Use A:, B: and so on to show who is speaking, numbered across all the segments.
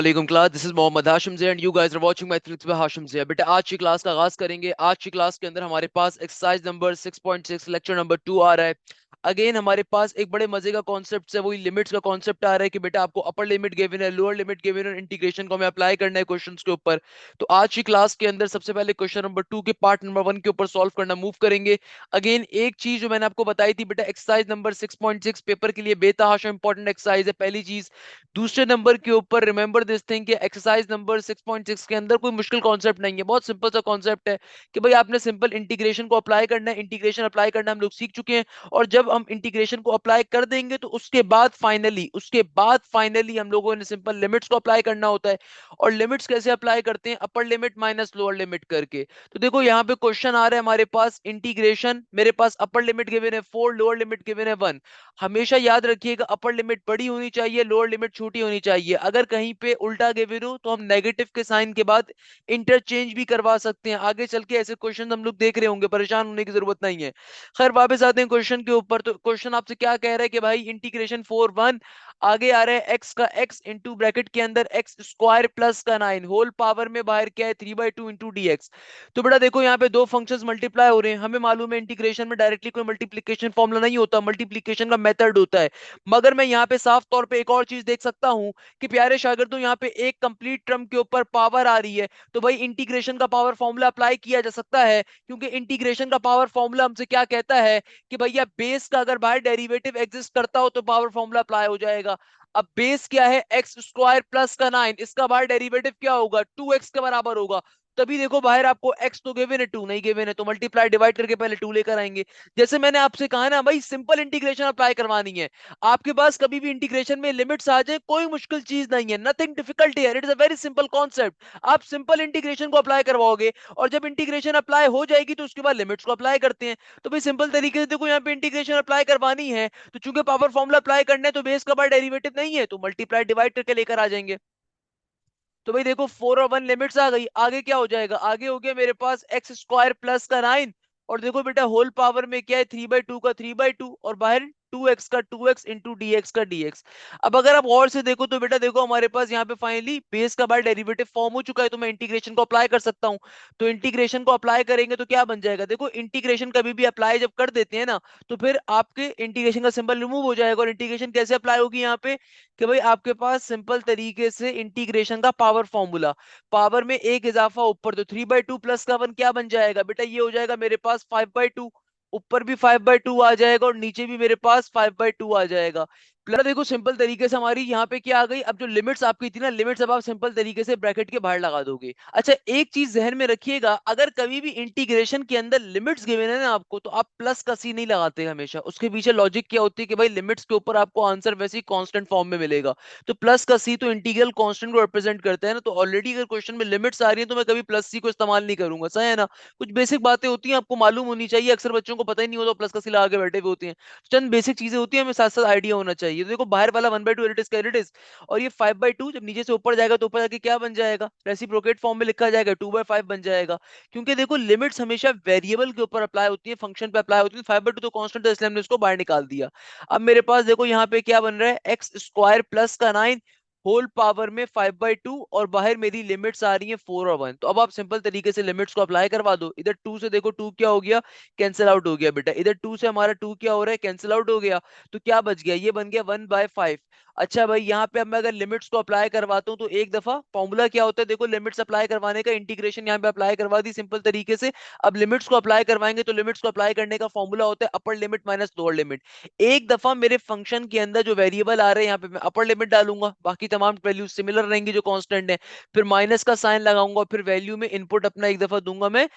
A: वालेकुम class, this is Mohammad Hashim Ze and you guys are watching my thrills by Hashim Ze. बेटा आज की क्लास का आगाज करेंगे। आज की क्लास के अंदर हमारे पास एक्सरसाइज नंबर 6.6 लेक्चर नंबर 2 आ रहा है। अगेन हमारे पास एक बड़े मजे का कॉन्सेप्ट है, वही लिमिट्स का कॉन्सेप्ट आ रहा है कि बेटा आपको अपर लिमिट गिवन है, लोअर लिमिट गिवन है, इंटीग्रेशन को हमें अप्लाई करना है क्वेश्चंस के ऊपर। तो आज की क्लास के अंदर सबसे पहले क्वेश्चन नंबर 2 के पार्ट नंबर 1 के ऊपर सॉल्व करना मूव करेंगे। अगेन एक चीज जो मैंने आपको बताई थी बेटा, एक्सरसाइज नंबर 6.6 पेपर के लिए बेतहाशा इंपॉर्टेंट एक्सरसाइज है, पहली चीज। दूसरे नंबर के ऊपर रिमेंबर दिस थिंग कि एक्सरसाइज नंबर 6.6 के अंदर कोई मुश्किल कॉन्सेप्ट नहीं है, बहुत सिंपल सा कॉन्सेप्ट है कि भाई आपने सिंपल इंटीग्रेशन को अप्लाई करना है। इंटीग्रेशन अप्लाई करना हम लोग सीख चुके हैं, और जब हम इंटीग्रेशन को अप्लाई कर देंगे तो उसके बाद फाइनली हम लोगों ने सिंपल लिमिट्स को अप्लाई करना होता है। और लिमिट्स कैसे अप्लाई करते हैं? Upper limit minus lower limit करके। तो देखो यहाँ पे क्वेश्चन आ रहा है हमारे पास इंटीग्रेशन, मेरे पास अपर लिमिट गिवन है 4, लोअर लिमिट गिवन है 1। हमेशा याद रखिएगा अपर लिमिट बड़ी होनी चाहिए, लोअर लिमिट छोटी होनी चाहिए। अगर कहीं पे उल्टा गिवन हो तो हम नेगेटिव के साइन के बाद इंटरचेंज भी करवा सकते हैं। आगे चल के ऐसे क्वेश्चन हम लोग देख रहे होंगे, परेशान होने की जरूरत नहीं है। खैर वापस आते हैं क्वेश्चन के ऊपर। तो क्वेश्चन आपसे क्या कह रहा है कि भाई इंटीग्रेशन 4 1, आगे आ रहा है एक्स का एक्स इंटू ब्रैकेट के अंदर एक्स स्क्वायर प्लस का 9 होल पावर में बाहर क्या है 3/2 इंटू डी एक्स। तो बेटा देखो यहाँ पे दो फंक्शंस मल्टीप्लाई हो रहे हैं। हमें मालूम है इंटीग्रेशन में डायरेक्टली कोई मल्टीप्लिकेशन फॉर्मूला नहीं होता, मल्टीप्लिकेशन का मेथड होता है। मगर मैं यहाँ पे साफ तौर पे एक और चीज देख सकता हूँ कि प्यारे शागिर्दों, यहाँ पे एक कंप्लीट टर्म के ऊपर पावर आ रही है, तो भाई इंटीग्रेशन का पावर फॉर्मूला अप्लाई किया जा सकता है। क्योंकि इंटीग्रेशन का पावर फॉर्मूला हमसे क्या कहता है कि भैया बेस का अगर बाहर डेरिवेटिव एग्जिस्ट करता हो तो पावर फॉर्मूला अप्लाई हो जाएगा। अब बेस क्या है? एक्स स्क्वायर प्लस का 9, इसका बाहर डेरिवेटिव क्या होगा? 2x के बराबर होगा। तभी देखो बाहर आपको x तो गिवन है, 2 नहीं गिवन है, तो मल्टीप्लाई डिवाइड करके पहले 2 लेकर आएंगे। जैसे मैंने आपसे कहा ना भाई, सिंपल इंटीग्रेशन अप्लाई करवानी है। आपके पास कभी भी इंटीग्रेशन में लिमिट्स आ जाए, कोई मुश्किल चीज नहीं है, nothing difficult here, it is a very simple concept. आप सिंपल इंटीग्रेशन को अप्लाई करवाओगे, और जब इंटीग्रेशन अप्लाई हो जाएगी तो उसके बाद लिमिट्स को अप्लाई करते हैं। तो भाई सिंपल तरीके से देखो, यहाँ पे इंटीग्रेशन अप्लाई करवानी है, तो चूंकि पावर फॉर्मूला अप्लाई करना है तो बेस का बार डेरिवेटिव नहीं है, तो मल्टीप्लाई डिवाइड करके लेकर आ जाएंगे। तो भाई देखो 4 और 1 लिमिट्स आ गई। आगे क्या हो जाएगा? आगे हो गया मेरे पास एक्स स्क्वायर प्लस का 9, और देखो बेटा होल पावर में क्या है 3/2 का 3/2, और बाहर 2x का 2x इंटू डी एक्स का dx। अब अगर आप और से देखो तो बेटा देखो हमारे पास यहाँ पे फाइनली बेस का बार डेरिवेटिव फॉर्म हो चुका है, तो मैं इंटीग्रेशन को अप्लाई कर सकता हूँ। तो इंटीग्रेशन को अप्लाई करेंगे तो क्या बन जाएगा? देखो इंटीग्रेशन कभी भी अप्लाई जब कर देते हैं ना, तो फिर आपके इंटीग्रेशन का सिंबल रिमूव हो जाएगा। और इंटीग्रेशन कैसे अप्लाई होगी यहाँ पे कि भाई आपके पास सिंपल तरीके से इंटीग्रेशन का पावर फॉर्मूला, पावर में एक इजाफा ऊपर, तो 3/2 प्लस का 1 क्या बन जाएगा बेटा? ये हो जाएगा मेरे पास 5/2। ऊपर भी 5/2 आ जाएगा और नीचे भी मेरे पास 5/2 आ जाएगा। प्लस देखो सिंपल तरीके से हमारी यहाँ पे क्या आ गई, अब जो लिमिट्स आपकी थी ना, लिमिट्स अब आप सिंपल तरीके से ब्रैकेट के बाहर लगा दोगे। अच्छा एक चीज जहन में रखिएगा, अगर कभी भी इंटीग्रेशन के अंदर लिमिट्स गिवन है ना आपको, तो आप प्लस का सी नहीं लगाते हमेशा। उसके पीछे लॉजिक क्या होती है कि भाई लिमिट्स के ऊपर आपको आंसर वैसे ही कांस्टेंट फॉर्म में मिलेगा। तो प्लस का सी तो इंटीग्रल कांस्टेंट को रिप्रेजेंट करता है ना, तो ऑलरेडी अगर क्वेश्चन में लिमिट्स आ रही है तो मैं कभी प्लस सी को इस्तेमाल नहीं करूंगा, सही है ना? कुछ बेसिक बातें होती हैं, आपको मालूम होनी चाहिए, अक्सर बच्चों को पता ही नहीं होता, प्लस का सी लगा के बैठे हुए होते हैं। चंद बेसिक चीजें होती हैं, हमें साथ साथ आइडिया होना चाहिए। तो देखो बाहर वाला 1/2 इट इज इट इज, और ये 5/2 जब नीचे से ऊपर जाएगा तो ऊपर जाके क्या बन जाएगा? रेसिप्रोकेट फॉर्म में लिखा जाएगा, 2/5 बन जाएगा। क्योंकि देखो लिमिट्स हमेशा वेरिएबल के ऊपर अप्लाई होती है, फंक्शन पे अप्लाई होती है। 5/2 तो कांस्टेंट है, इसलिए हमने उसको बाहर निकाल दिया। अब मेरे पास देखो यहाँ पे क्या बन रहा है, एक्स स्क्वायर प्लस का 9 होल पावर में 5/2, और बाहर मेरी लिमिट्स आ रही है 4 और 1। तो अब आप सिंपल तरीके से लिमिट्स को अप्लाई करवा दो। इधर 2 से देखो 2 क्या हो गया? कैंसिल आउट हो गया बेटा। इधर 2 से हमारा 2 क्या हो रहा है? कैंसिल आउट हो गया। तो क्या बच गया? ये बन गया 1/5। अच्छा भाई यहाँ पे अब मैं अगर लिमिट्स को अप्लाई करवाता हूँ तो एक दफा फॉर्मूला क्या होता है, देखो लिमिट्स अप्लाई करवाने का, इंटीग्रेशन यहाँ पे अप्लाई करवा दी सिंपल तरीके से। अब लिमिट्स को अप्लाई करवाएंगे तो लिमिट्स को अप्लाई करने का फॉर्मूला होता है upper limit minus lower limit. एक दफा मेरे फंक्शन के अंदर जो वेरिएबल आ रहे हैं यहाँ पे मैं अपर लिमिट डालूंगा, बाकी तमाम वैल्यू सिमिलर रहेंगी जो कांस्टेंट है। फिर माइनस का साइन लगाऊंगा, फिर वैल्यू में इनपुट अपना एक दफा दूंगा मैं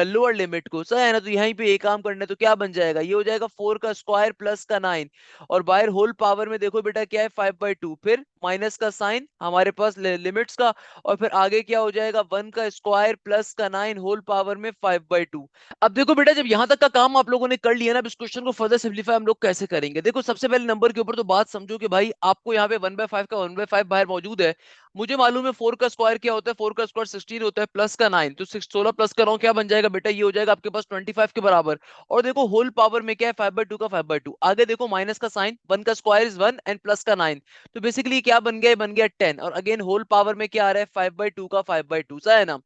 A: लोअर लिमिट को, सही है ना? तो यहीं पे एक काम करना है, तो क्या बन जाएगा? ये हो जाएगा 4 का स्क्वायर प्लस का 9, और बाहर होल पावर में देखो बेटा क्या है 5/2, फिर माइनस का साइन हमारे पास लिमिट्स का, और फिर आगे क्या हो जाएगा 1 का स्क्वायर प्लस का 9 होल पावर में 5/2। अब देखो बेटा जब यहां तक का काम आप लोगों ने कर लिया ना, अब इस क्वेश्चन को फर्दर सिंपलीफाई हम लोग कैसे करेंगे? देखो सबसे पहले नंबर के ऊपर तो बात समझो कि भाई आपको यहाँ पे 1/5 का 1/5 बाहर मौजूद है। मुझे मालूम है 4 का स्क्वायर क्या होता है, 4 का स्क्वायर 16 होता है, प्लस का 9, तो 16 प्लस कर रहा हूँ, क्या बन जाएगा बेटा, ये हो जाएगा आपके पास 25 के बराबर। और देखो होल पावर में क्या है, 5/2 का 5/2, आगे देखो माइनस का साइन, 1 का स्क्वायर इज 1 एंड प्लस का 9, तो बेसिकली क्या बन गया, बन गया 10, और अगेन होल पावर में क्या आ रहा है, 5/2 का 5/2 सा है ना।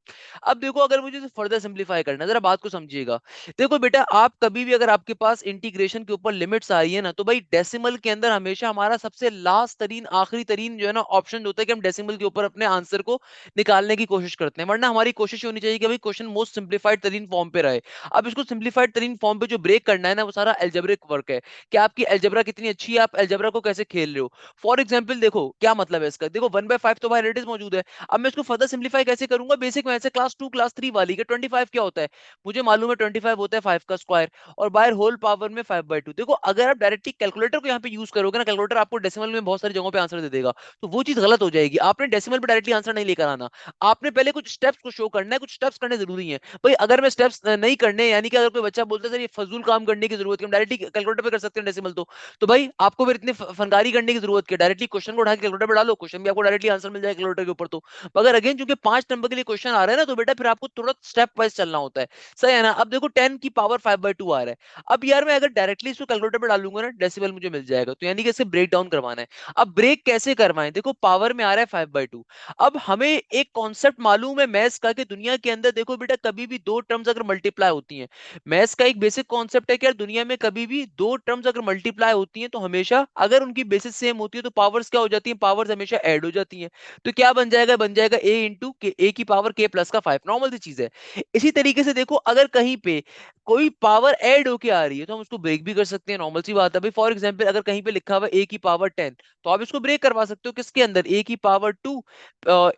A: अब देखो अगर मुझे फर्दर सिंप्लीफाई करना है, जरा बात को समझिएगा। देखो बेटा आप कभी भी अगर आपके पास इंटीग्रेशन के ऊपर लिमिट्स आ रही है ना, तो भाई डेसिमल के अंदर हमेशा हमारा सबसे लास्ट तरीन आखिरी तरीन जो है ना ऑप्शन होता है कि हम डेसिमल के ऊपर अपने आंसर को निकालने की कोशिश करते हैं, वरना हमारी कोशिश होनी चाहिए कि भाई क्वेश्चन मोस्ट सिंप्लीफाइड तरीन फॉर्म पे रहे। अब इसको सिंप्लीफाइड तरीन फॉर्म पे जो ब्रेक करना है ना, वो सारा एल्जेब्रिक वर्क है कि आपकी एल्जेब्रा कितनी अच्छी है, आप एल्जेब्रा को कैसे खेल रहे हो। फॉर एग्जाम्पल देखो क्या मतलब है इसका, देखो 1/5 तो भाई रेडियस मौजूद है। अब मैं इसको फर्दर सिंप्लीफाई कैसे करूंगा, बेसिक में से क्लास 2 क्लास 3 वाली के 25 क्या होता है, मुझे मालूम है 25 होता है 5 का स्क्वायर, और बाहर होल पावर में 5/2। देखो अगर आप डायरेक्टली कैलकुलेटर को यहाँ पे यूज करोगे ना, कैलकुलेटर आपको डेसिमल में बहुत सारी जगहों पे आंसर दे देगा, तो वो चीज गलत हो जाएगी। आपने डेसिमल पे डायरेक्टली आंसर नहीं लेकर आना, आपने पहले कुछ स्टेप्स को शो करना है, कुछ स्टेप्स करने जरूरी है। भाई अगर मैं स्टेप्स नहीं करने, यानी कि अगर कोई बच्चा बोलता है सर ये फजूल काम करने की जरूरत है, हम डायरेक्टली कैलकुलेटर पे कर सकते हैं डेसिमल, तो भाई आपको फिर इतनी फनकारी करने की जरूरत है, डायरेक्टली क्वेश्चन को उठा के कैलकुलेटर पे डालो, क्वेश्चन भी आपको डायरेक्टली आंसर मिल जाएगा कैलकुलेटर के ऊपर। तो अगर अगेन चूंकि 5 नंबर के लिए क्वेश्चन आ रहा है ना, तो बेटा फिर आपको थोड़ा स्टेप वाइज चलना होता है, सही है ना। अब देखो 10 की पावर 5/2 आ रहा है, अब यार मैं अगर डायरेक्टली इसको कैलकुलेटर पे डालूंगा ना, डेसिमल मुझे मिल जाएगा, तो यानी कि इसे ब्रेक डाउन करवाना है। अब ब्रेक कैसे करवाएं, देखो पावर में आ रहा है 5/2। अब हमें एक कॉन्सेप्ट मालूम है मैथ्स का कि दुनिया के अंदर देखो बेटा कभी भी दो टर्म्स अगर मल्टीप्लाई होती हैं, मैथ्स का एक बेसिक कॉन्सेप्ट है कि यार दुनिया में कभी भी दो टर्म्स अगर मल्टीप्लाई होती हैं, तो हमेशा अगर उनकी बेसिस सेम होती है तो पावर्स क्या हो जाती है, पावर्स हमेशा ऐड हो जाती हैं। तो क्या बन जाएगा, बन जाएगा a इंटू के, ए की पावर k प्लस का 5, नॉर्मल सी चीज है। इसी तरीके से देखो अगर कहीं पे कोई पावर ऐड होके आ रही है, तो हम उसको ब्रेक भी कर सकते हैं, नॉर्मल सी बात है भाई। फॉर एग्जांपल अगर कहीं पे लिखा हुआ a की पावर 10, तो आप इसको ब्रेक करवा सकते हो किसके अंदर, a की पावर 2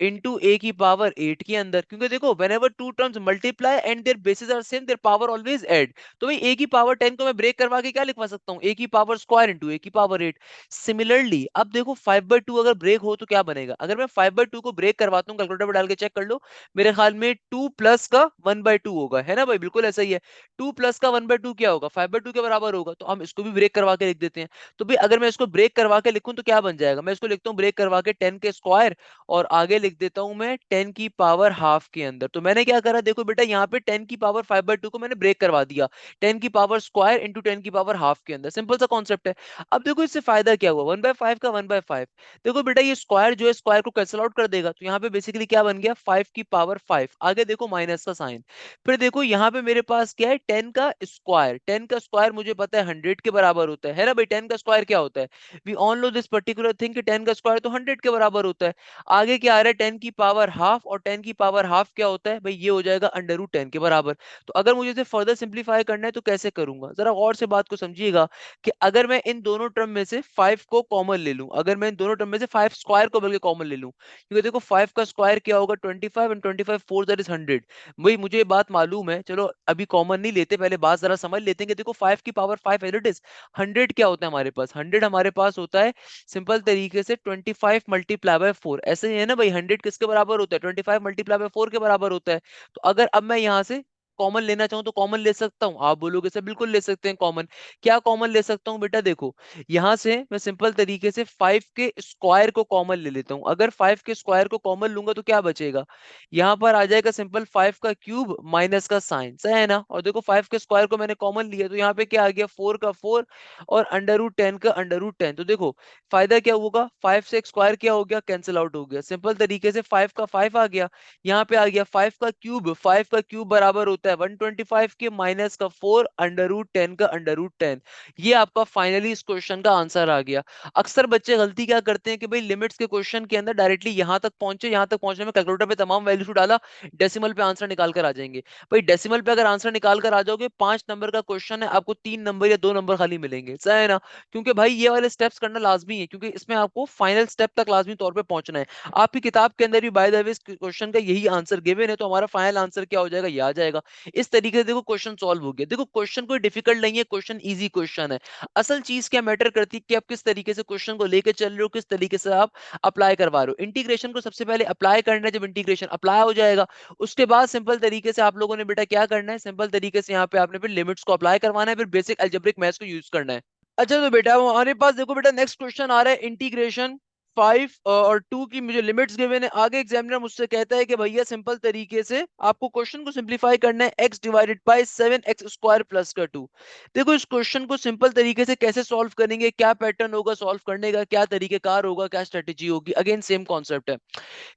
A: इंटू ए की पावर 8 के अंदर, क्योंकि देखो whenever two terms multiply and their basis are same, their power always add. तो भाई a की पावर 10 को मैं ब्रेक करवा के क्या लिखवा सकता हूँ, a की पावर स्क्वायर इंटू ए की पावर 8। सिमिलरली अब देखो 5/2 अगर ब्रेक हो तो क्या बनेगा, अगर मैं 5/2 को ब्रेक करवाता हूँ, कैलकुलेटर पर डाल के चेक कर लो, मेरे ख्याल में 2 प्लस का 1/2 होगा, है ना भाई, बिल्कुल ऐसा ही है। 2 प्लस का 1/2 क्या होगा, 5/2 के बराबर होगा, तो हम इसको भी ब्रेक करवा के लिख देते हैं। तो भाई अगर मैं इसको ब्रेक करवा के लिखूं तो क्या बन जाएगा, मैं इसको लिखता हूँ ब्रेक करवा के 10 के स्क्वायर, और आगे लिख देता हूं मैं 10 की पावर हाफ के अंदर। तो मैंने क्या करा, देखो बेटा यहाँ पे 10 की पावर 5/2 को मैंने ब्रेक करवा दिया 10 की पावर स्क्वायर इंटू 10 की पावर हाफ के अंदर, सिंपल सा कॉन्सेप्ट है। अब देखो इससे फायदा क्या हुआ, 1/5 का 1/5, देखो बेटा ये स्क्वायर जो है स्क्वायर को कैंसिल आउट कर देगा, तो यहाँ पे बेसिकली क्या बन गया, 5 की पावर 5, आगे देखो माइनस का साइन। फिर देखो यहाँ पे मेरे पास क्या है, 10 का स्क्वायर, 10 का स्क्वायर मुझे पता है 100 के बराबर होता है ना भाई, 10 का स्क्वायर क्या होता है, we all know this particular thing कि 10 का स्क्वायर तो 100 के बराबर होता है। आगे क्या आ रहा है, 10 की पावर हाफ, और 10 की पावर हाफ क्या होता है भाई, ये हो जाएगा √10 के बराबर। तो अगर मुझे इसे फर्दर सिंप्लीफाई करना है तो कैसे करूंगा, जरा और से बात को समझिएगा कि अगर मैं इन दोनों टर्म में से 5 को कॉमन ले लूं, अगर मैं इन दोनों टर्म में से 5 स्क्वायर को बल्कि कॉमन ले लूं, क्योंकि देखो 5 का स्क्वायर क्या होगा 25, एंड 25 4 दैट इज 100। भाई मुझे ये बात मालूम है, चलो अभी कॉमन नहीं लेते, पहले बात जरा समझ लेते हैं कि देखो 5 की पावर 5 एज इट इज, 100 क्या होता है हमारे पास, 100 हमारे पास होता है सिंपल तरीके से 25 मल्टीप्लाई बाय 4, ऐसे ही है ना भाई, 100 किसके बराबर होता है, 25 मल्टीप्लाई बाय 4 के बराबर होता है। तो अगर अब मैं यहाँ से कॉमन लेना चाहूं तो कॉमन ले सकता हूं, आप बोलोगे सर बिल्कुल ले सकते हैं कॉमन। क्या कॉमन ले सकता हूं बेटा, देखो यहां से मैं सिंपल तरीके से 5 के स्क्वायर को कॉमन ले लेता हूं, अगर 5 के स्क्वायर को कॉमन लूंगा तो क्या बचेगा, यहाँ पर आ जाएगा सिंपल 5 का क्यूब माइनस का साइन, सही है ना। और देखो 5 के स्क्वायर को मैंने कॉमन लिया, तो यहाँ पे क्या आ गया, 4 का 4 और √10 का √10। तो देखो फायदा क्या होगा, 5 से स्क्वायर क्या हो गया, कैंसिल आउट हो गया, सिंपल तरीके से 5 का 5 आ गया, यहाँ पे आ गया 5 का क्यूब, 5 का क्यूब बराबर होता है 125 के माइनस का 4 √10 का √10। ये आपका फाइनली इस क्वेश्चन का आंसर आ गया। अक्सर बच्चे गलती क्या करते हैं कि भाई लिमिट्स के क्वेश्चन के अंदर डायरेक्टली यहां तक पहुंचे, यहां तक पहुंचने में कैलकुलेटर पे तमाम वैल्यू डाला, डेसिमल पे आंसर निकाल कर आ जाएंगे। भाई डेसिमल पे अगर आंसर निकाल कर आ जाओगे, 5 नंबर का क्वेश्चन है, आपको 3 नंबर या 2 नंबर खाली मिलेंगे, सही है ना। क्योंकि भाई ये वाले स्टेप्स करना लाजमी है, क्योंकि इसमें आपको फाइनल स्टेप तक लाजमी तौर पे पहुंचना है। आपकी किताब के अंदर भी बाय द वे इस क्वेश्चन का यही आंसर गिवन है, तो हमारा फाइनल आंसर क्या हो जाएगा, ये आ जाएगा। इस तरीके से देखो क्वेश्चन सॉल्व हो गया। देखो क्वेश्चन कोई डिफिकल्ट नहीं है, क्वेश्चन इजी क्वेश्चन है। असल चीज क्या मैटर करती है कि आप किस तरीके से क्वेश्चन को लेकर चल रहे हो, किस तरीके से आप अप्लाई करवा रहे हो। इंटीग्रेशन को सबसे पहले अप्लाई करना है, जब इंटीग्रेशन अप्लाई हो जाएगा उसके बाद सिंपल तरीके से आप लोगों ने बेटा क्या करना है, सिंपल तरीके से यहाँ पे आपने फिर लिमिट्स को अप्लाई करवाना है, फिर बेसिक अलजेब्रिक मैथ्स को यूज करना है। अच्छा तो बेटा हमारे पास देखो बेटा नेक्स्ट क्वेश्चन आ रहा है इंटीग्रेशन 5 और 2 की मुझे लिमिट्स गिवन है। आगे एग्जामिनर मुझसे कहता है कि भैया सिंपल तरीके से आपको क्वेश्चन को सिंप्लीफाई करना है, x divided by 7x² plus का 2। देखो इस क्वेश्चन को सिंपल तरीके से कैसे सॉल्व करेंगे, क्या पैटर्न होगा सॉल्व करने का, क्या तरीकेकार होगा, क्या स्ट्रेटेजी होगी, अगेन सेम कॉन्सेप्ट है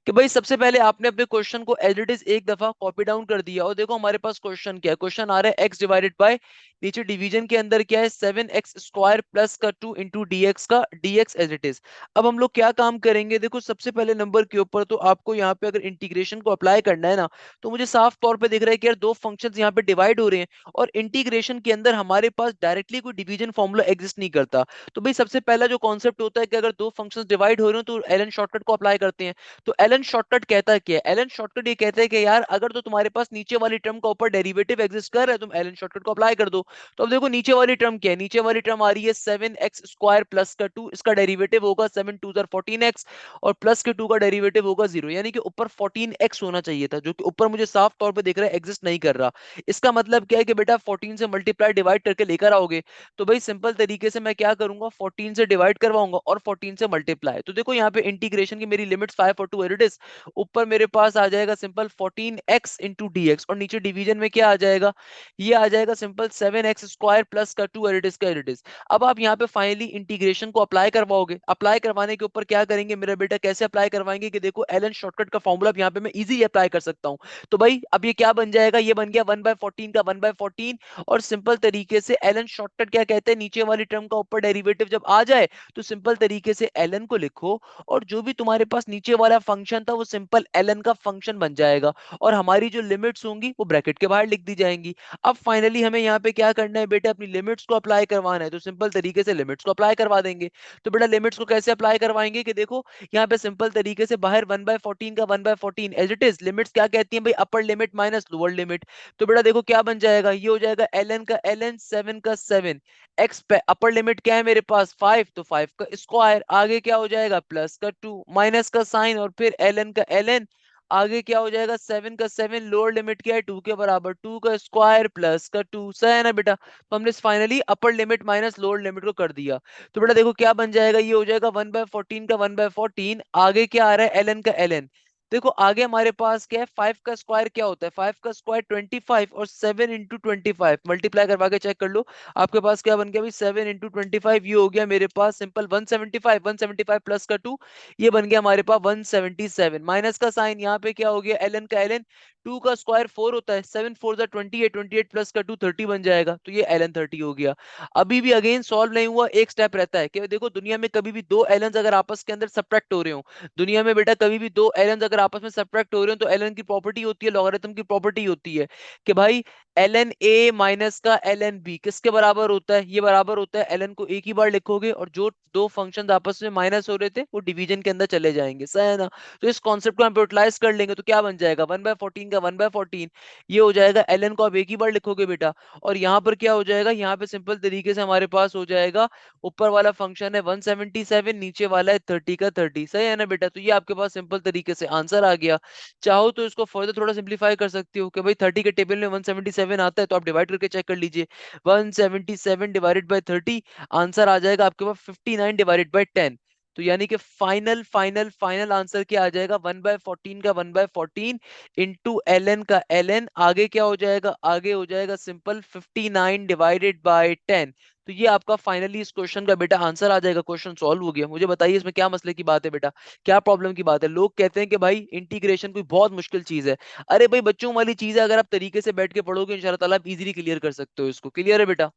A: कि भाई सबसे पहले आपने अपने क्वेश्चन को एज इट इज एक दफा कॉपी डाउन कर दिया, और देखो हमारे पास क्वेश्चन क्या है, क्वेश्चन आ रहा है x डिवाइडेड बाय, नीचे डिवीजन के अंदर क्या है 7x² प्लस का 2 इंटू डी एक्स का dx एज इट इज। अब हम लोग क्या काम करेंगे, देखो सबसे पहले नंबर के ऊपर तो आपको यहाँ पे अगर इंटीग्रेशन को अप्लाई करना है ना, तो मुझे साफ तौर पे दिख रहा है कि यार दो फंक्शंस यहाँ पे डिवाइड हो रहे हैं, और इंटीग्रेशन के अंदर हमारे पास डायरेक्टली कोई डिवीजन फॉर्मूला एग्जिस्ट नहीं करता। तो भाई सबसे पहला जो कॉन्सेप्ट होता है कि अगर दो फंक्शंस डिवाइड हो रहे हो तो एलन शॉर्टकट को अप्लाई करते हैं। तो एलन शॉर्टकट कहता है क्या है, एलन शॉर्टकट ये कहता है कि यार अगर तो तुम्हारे पास नीचे वाली टर्म का ऊपर डेरिवेटिव एग्जिस्ट कर रहा है, तुम एलन शॉर्टकट को अप्लाई कर दो। तो अब देखो नीचे वाली टर्म क्या है, नीचे वाली टर्म आ रही है 7x² प्लस का 2, इसका डेरिवेटिव होगा 7 2 14x, और प्लस के 2 का डेरिवेटिव होगा 0, यानी कि ऊपर 14x होना चाहिए था, जो कि ऊपर मुझे साफ तौर पे दिख रहा है एग्जिस्ट नहीं कर रहा। इसका मतलब क्या है कि बेटा 14 से मल्टीप्लाई डिवाइड करके लेकर आओगे, तो भाई सिंपल तरीके से मैं क्या करूंगा, 14 से डिवाइड करवाऊंगा और 14 से मल्टीप्लाई। तो देखो यहाँ पे इंटीग्रेशन की मेरी लिमिट्स 5 और 2 एट इट इज, ऊपर मेरे पास आ जाएगा simple 14x into D x, और नीचे डिवीजन में क्या आ जाएगा, ये आ जाएगा सिंपल 7x² प्लस का 2 एट इट इज। अब आप यहाँ पे फाइनली इंटीग्रेशन को अप्लाई करवाओगे, अप्लाई करवाने के ऊपर क्या करेंगे मेरा बेटा, कैसे अप्लाई करवाएंगे कि देखो एलन शॉर्टकट का फॉर्मूला यहाँ पे मैं इजी अप्लाई कर सकता हूँ। तो भाई अब ये क्या बन जाएगा, ये बन गया 1/14 का 1/14, और सिंपल तरीके से एलन शॉर्टकट क्या कहते हैं, नीचे वाली टर्म का ऊपर डेरिवेटिव जब आ जाए तो सिंपल तरीके से एलन को लिखो, और जो भी तुम्हारे पास नीचे वाला फंक्शन था वो सिंपल एलन का फंक्शन बन जाएगा, और हमारी जो लिमिट्स होंगी वो ब्रैकेट के बाहर लिख दी जाएंगी। अब फाइनली हमें यहाँ पे क्या करना है बेटा, अपनी लिमिट्स को अप्लाई करवाना है, तो सिंपल तरीके से लिमिट्स को अप्लाई करवा देंगे। तो बेटा लिमिट्स को कैसे अप्लाई करवाएंगे कि देखो यहाँ पे सिंपल तरीके से बाहर 1/14 का 1/14 एज इट इज, लिमिट्स क्या कहती हैं भाई, upper limit minus lower limit. तो बेटा देखो क्या बन जाएगा, ये हो जाएगा ln का ln 7 का 7, एक्स पे अपर लिमिट क्या है मेरे पास 5, तो 5 का स्क्वायर, आगे क्या हो जाएगा प्लस का 2, माइनस का साइन, और फिर ln का ln, आगे क्या हो जाएगा 7 का 7, लोअर लिमिट क्या है 2 के बराबर, 2 का स्क्वायर प्लस का 2, सही है ना बेटा। तो हमने finally upper limit minus lower limit को कर दिया। तो बेटा देखो क्या बन जाएगा, ये हो जाएगा 1/14 का 1/14, आगे क्या आ रहा है ln का ln। देखो आगे हमारे पास क्या है, 5 का स्क्वायर क्या होता है, 5 का स्क्वायर 25, और 7 इंटू 25 मल्टीप्लाई करवा के चेक कर लो, आपके पास क्या बन गया भाई 7 इंटू 25, ये हो गया मेरे पास सिंपल 175, 175 प्लस का 2, ये बन गया हमारे पास 177, माइनस का साइन, यहाँ पे क्या हो गया एलन का एलन, 2 का स्क्वायर 4 होता है, 7 4 जा 28, 28 प्लस का 2 30 बन जाएगा, तो ये एलन 30 हो गया। अभी भी अगेन सॉल्व नहीं हुआ, एक स्टेप रहता है कि देखो दुनिया में कभी भी दो एलन अगर आपस के अंदर सब्ट्रैक्ट हो रहे हो, दुनिया में बेटा कभी भी दो एलन अगर आपस में सब्ट्रैक्ट हो रहे हो, तो एलन की प्रॉपर्टी होती है, लॉगरिथम की प्रॉपर्टी होती है कि भाई ln a माइनस का ln b किसके बराबर होता है, ये बराबर होता है ln को एक ही बार लिखोगे, और जो दो फंक्शंस आपस में माइनस हो रहे थे वो डिवीजन के अंदर चले जाएंगे, सही है ना। तो इस कॉन्सेप्ट को हम यूटिलाइज कर लेंगे, तो क्या बन जाएगा 1/14 का 1/14, ये हो जाएगा ln को आप एक ही बार लिखोगे बेटा, और यहाँ पर क्या हो जाएगा, यहाँ पे सिंपल तरीके से हमारे पास हो जाएगा, ऊपर वाला फंक्शन है 177, नीचे वाला है 30 का 30, सही है ना बेटा। तो ये आपके पास सिंपल तरीके से आंसर आ गया। चाहो तो इसको फर्दर थोड़ा सिंप्लीफाई कर सकती हो कि भाई 30 के टेबल में 177 आता है, तो आप डिवाइड करके चेक कर लीजिए, 177 डिवाइडेड बाय 30, आंसर आ जाएगा आपके पास 59 डिवाइडेड बाय 10। तो यानी कि फाइनल फाइनल फाइनल आंसर क्या आ जाएगा, 1/14 का 1/14 इंटू ln का ln, आगे क्या हो जाएगा, आगे हो जाएगा सिंपल 59 डिवाइडेड बाय 10। तो ये आपका फाइनली इस क्वेश्चन का बेटा आंसर आ जाएगा, क्वेश्चन सॉल्व हो गया। मुझे बताइए इसमें क्या मसले की बात है बेटा, क्या प्रॉब्लम की बात है। लोग कहते हैं कि भाई इंटीग्रेशन कोई बहुत मुश्किल चीज है, अरे भाई बच्चों वाली चीज है, अगर आप तरीके से बैठ के पढ़ोगे इंशाल्लाह ताला आप इजीली क्लियर कर सकते हो इसको, क्लियर है बेटा।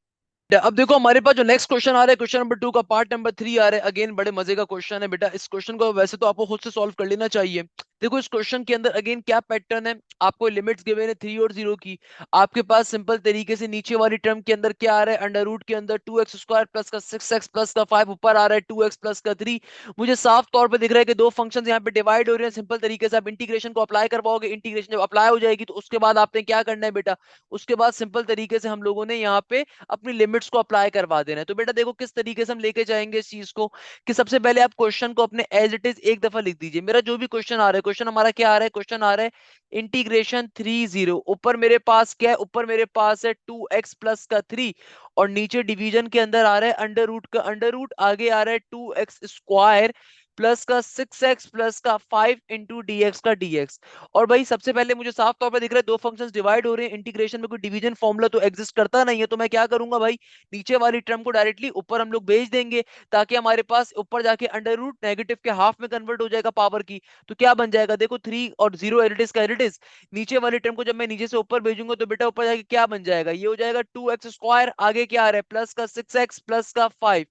A: अब देखो हमारे पास जो नेक्स्ट क्वेश्चन आ रहा है, क्वेश्चन नंबर 2 का पार्ट नंबर 3 आ रहा है, अगेन बड़े मजे का क्वेश्चन है बेटा। इस क्वेश्चन को वैसे तो आपको खुद से सॉल्व कर लेना चाहिए। देखो इस क्वेश्चन के अंदर अगेन क्या पैटर्न है, आपको लिमिट्स गिवन है 3 और 0 की, आपके पास सिंपल तरीके से नीचे वाली टर्म के अंदर क्या आ रहा है, अंडर रूट के अंदर 2x² प्लस का 6x प्लस का 5, ऊपर आ रहा है 2x प्लस का 3। मुझे साफ तौर पे दिख रहा है कि दो फंक्शंस यहाँ पे डिवाइड हो रहे हैं, सिंपल तरीके से आप इंटीग्रेशन को अप्लाई करवाओगे, इंटीग्रेशन जब अप्लाई हो जाएगी तो उसके बाद आपने क्या करना है बेटा, उसके बाद सिंपल तरीके से हम लोगों ने यहाँ पे अपनी लिमिट्स को अप्लाई करवा देना है। तो बेटा देखो किस तरीके से हम लेके जाएंगे इस चीज को, कि सबसे पहले आप क्वेश्चन को अपने एज इट इज एक दफा लिख दीजिए। मेरा जो भी क्वेश्चन आ रहा है, क्वेश्चन हमारा क्या आ रहा है, क्वेश्चन आ रहा है इंटीग्रेशन 30, ऊपर मेरे पास क्या है, ऊपर मेरे पास है 2x प्लस का 3, और नीचे डिवीजन के अंदर आ रहा है अंडर रूट का अंडर रूट, आगे आ रहा है 2x स्क्वायर प्लस का 6x प्लस का 5 × dx का dx। और भाई सबसे पहले मुझे साफ तौर पे दिख रहा है दो फंक्शंस डिवाइड हो रहे हैं, इंटीग्रेशन में कोई डिवीजन फॉर्मूला तो एग्जिस्ट करता नहीं है, तो मैं क्या करूंगा भाई, नीचे वाली टर्म को डायरेक्टली ऊपर हम लोग भेज देंगे, ताकि हमारे पास ऊपर जाके अंडर रूट नेगेटिव के हाफ में कन्वर्ट हो जाएगा पावर की। तो क्या बन जाएगा, देखो 3 और 0 एडिटिस का एडिटिस, नीचे वाली टर्म को जब मैं नीचे से ऊपर भेजूंगा तो बेटा ऊपर जाके क्या बन जाएगा, ये हो जाएगा 2x², आगे क्या आ रहा है प्लस का 6x प्लस का 5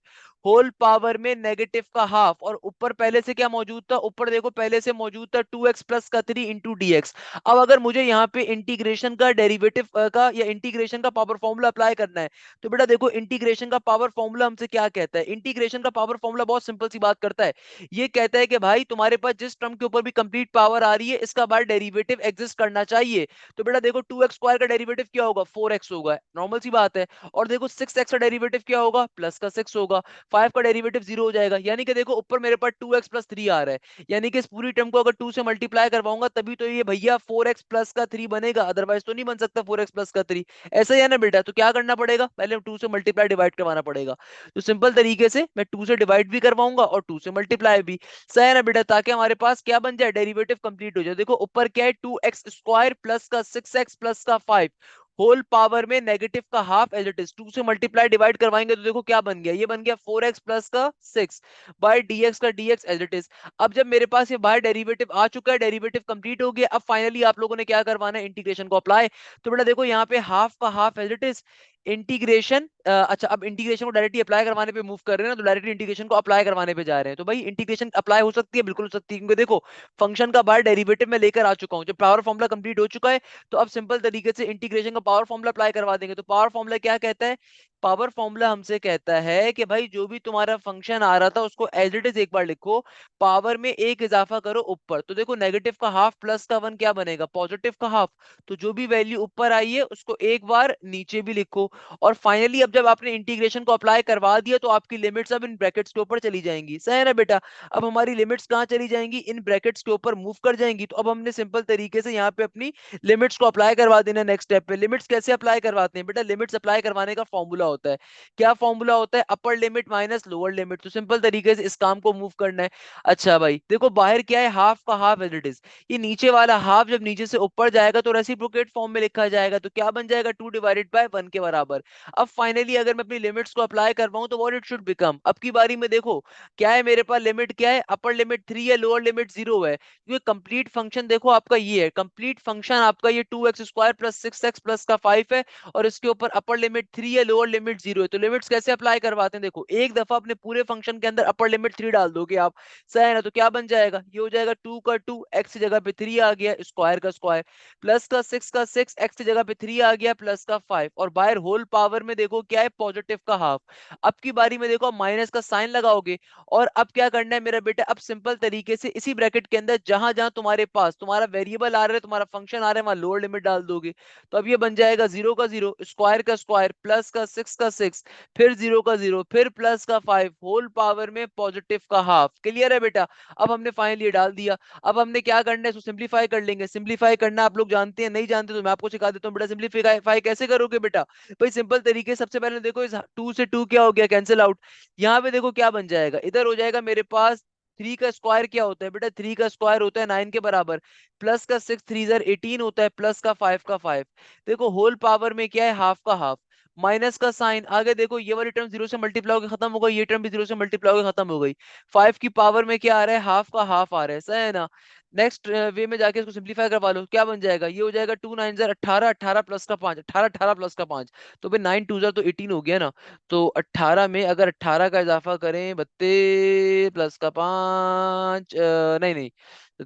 A: होल पावर में नेगेटिव का हाफ, और ऊपर पहले से क्या मौजूद था, ऊपर देखो पहले से मौजूद था 2x प्लस का 3 × dx। अब अगर मुझे यहाँ पे इंटीग्रेशन का डेरिवेटिव का या इंटीग्रेशन का पावर फॉर्मूला अप्लाई करना है, तो बेटा देखो इंटीग्रेशन का पावर फॉर्मूला हमसे क्या कहता है, इंटीग्रेशन का पावर फॉर्मूला बहुत सिंपल सी बात करता है, ये कहता है कि भाई तुम्हारे पास जिस टर्म के ऊपर भी कंप्लीट पावर आ रही है इसका बार डेरिवेटिव एग्जिस्ट करना चाहिए। तो बेटा देखो 2x² का डेरिवेटिव क्या होगा, 4x होगा, नॉर्मल सी बात है। और देखो 6x का डेरिवेटिव क्या होगा, प्लस का 6 होगा। 5 का डेरिवेटिव 0 हो जाएगा, यानी कि देखो ऊपर मेरे पास 2x+3 आ रहा है, यानी कि इस पूरी टर्म को अगर 2 से मल्टीप्लाई करवाऊंगा तभी तो ये भैया 4x प्लस का 3 बनेगा, अदरवाइज तो नहीं बन सकता 4x प्लस का 3। ऐसा ही है ना बेटा, तो क्या करना पड़ेगा, पहले 2 से मल्टीप्लाई डिवाइड करवाना पड़ेगा। तो सिंपल तरीके से मैं 2 से डिवाइड भी करवाऊंगा और 2 से मल्टीप्लाई भी, सही है ना बेटा, ताकि हमारे पास क्या बन जाए, डेरिवेटिव कंप्लीट हो जाए। देखो ऊपर क्या है, 2x² प्लस का 6x प्लस का 5 होल पावर में नेगेटिव का हाफ एज इट इज, 2 से मल्टीप्लाई डिवाइड करवाएंगे तो देखो क्या बन गया, ये बन गया 4x प्लस का 6 बाय dx का dx एज इट इज। अब जब मेरे पास ये बाहर डेरिवेटिव आ चुका है, डेरिवेटिव कंप्लीट हो गया, अब फाइनली आप लोगों ने क्या करवाना है, इंटीग्रेशन को अप्लाई। तो बेटा देखो यहाँ पे हाफ का half as it is, integration अच्छा अब इंटीग्रेशन को डायरेक्टली अप्लाई करवाने पे मूव कर रहे हैं ना, तो डायरेक्टली इंटीग्रेशन को अप्लाई करवाने पे जा रहे हैं। तो भाई इंटीग्रेशन अप्लाई हो सकती है, बिल्कुल हो सकती है, क्योंकि देखो फंक्शन का बाहर डेरिवेटिव में लेकर आ चुका हूं, जब पावर फॉर्मूला कंप्लीट हो चुका है, तो अब सिंपल तरीके से इंटीग्रेशन का पावर फॉर्मूला अप्लाई करवा देंगे। तो पावर फॉर्मूला क्या कहता है, पावर फॉर्मूला हमसे कहता है कि भाई जो भी तुम्हारा फंक्शन आ रहा था उसको एज इट इज एक बार लिखो, पावर में एक इजाफा करो ऊपर। तो देखो नेगेटिव का हाफ प्लस का 1 क्या बनेगा, पॉजिटिव का हाफ, तो जो भी वैल्यू ऊपर आई है उसको एक बार नीचे भी लिखो। और फाइनली अब जब आपने इंटीग्रेशन को अप्लाई करवा दिया तो आपकी लिमिट्स अब इन ब्रैकेट्स के ऊपर चली जाएंगी, सही है ना बेटा। अब हमारी लिमिट्स कहाँ चली जाएंगी, इन ब्रैकेट्स के ऊपर मूव कर जाएंगी। तो अब हमने सिंपल तरीके से यहाँ पे अपनी लिमिट्स को अप्लाई करवा देना। नेक्स्ट स्टेप पे लिमिट्स कैसे अप्लाई करवाते हैं बेटा, लिमिट्स अप्लाई करवाने का फॉर्मूला होता है, क्या फॉर्मूला होता है, upper limit minus lower limit. तो सिंपल तरीके से इस काम को मूव करना है। अच्छा भाई देखो बाहर क्या है, हाफ का हाफ एज इट इज, ये नीचे वाला हाफ जब नीचे से ऊपर जाएगा तो रेसिप्रोकेट फॉर्म में लिखा जाएगा, तो क्या बन जाएगा 2/1 के बराबर। अब फाइनली अगर मैं अपनी लिमिट्स को अप्लाई करवाऊं तो व्हाट इट शुड बिकम, अब की बारी में देखो क्या है मेरे पास, लिमिट क्या है, अपर लिमिट 3 है, लोअर लिमिट 0 है, क्योंकि कंप्लीट फंक्शन देखो आपका ये है, कंप्लीट फंक्शन आपका ये 2x² प्लस 6x प्लस का 5 है, और इसके ऊपर अपर लिमिट 3 है, लोअर लिमिट 0 है। तो लिमिट्स कैसे अप्लाई करवाते हैं, देखो एक दफा अपने पूरे फंक्शन के अंदर अपर लिमिट 3 डाल दोगे आप, सही है ना, तो क्या बन जाएगा, ये हो जाएगा 2 का 2, x की जगह पे 3 आ गया, स्क्वायर का स्क्वायर, प्लस का 6 x की जगह पे 3 आ गया, प्लस का 5, और बाहर होल पावर में देखो क्या है, पॉजिटिव का हाफ। अब की बारी में देखो माइनस का साइन लगाओगे, और अब क्या करना है मेरा बेटा, अब सिंपल तरीके से इसी ब्रैकेट के अंदर जहां जहां तुम्हारे पास तुम्हारा वेरिएबल आ रहा है, तुम्हारा फंक्शन आ रहा है, वहां लोअर लिमिट डाल दोगे। तो अब ये बन जाएगा 0 का 0, स्क्वायर का स्क्वायर, प्लस का 6, फिर 0 का 0, फिर प्लस का 5, होल पावर में पॉजिटिव का हाफ। क्लियर है बेटा, अब हमने फाइनल ये डाल दिया। अब हमने क्या करना है, इसको सिंप्लीफाई कर लेंगे। सिंप्लीफाई करना आप लोग जानते हैं, नहीं जानते तो मैं आपको सिखा देता हूँ बेटा। सिंप्लीफाई कैसे करोगे बेटा, भाई सिंपल तरीके सबसे पहले देखो इस 2 से 2 क्या हो गया, कैंसिल आउट। यहाँ पे देखो क्या बन जाएगा, इधर हो जाएगा मेरे पास 3 का स्क्वायर क्या होता है बेटा, 3 का स्क्वायर होता है 9 के बराबर, प्लस का 6 3 18 होता है, प्लस का 5 का 5। देखो होल पावर में क्या है, हाफ का हाफ, माइनस का साइन, आगे देखो ये वाली टर्म 0 से मल्टीप्लाई होकर खत्म हो गई, ये टर्म भी 0 से मल्टीप्लाई होकर खत्म हो गई। 5 की पावर में क्या आ रहा है, हाफ का हाफ आ रहा है, सही है ना। नेक्स्ट वे में जाके इसको सिंप्लीफाई करवा लो, क्या बन जाएगा, ये हो जाएगा 2 9 18, 18 प्लस का 5, 18 18 प्लस का 5, तो भाई 9 2 तो 18 हो गया ना। तो 18 में अगर 18 का इजाफा करें, 32 प्लस का 5, नहीं नहीं,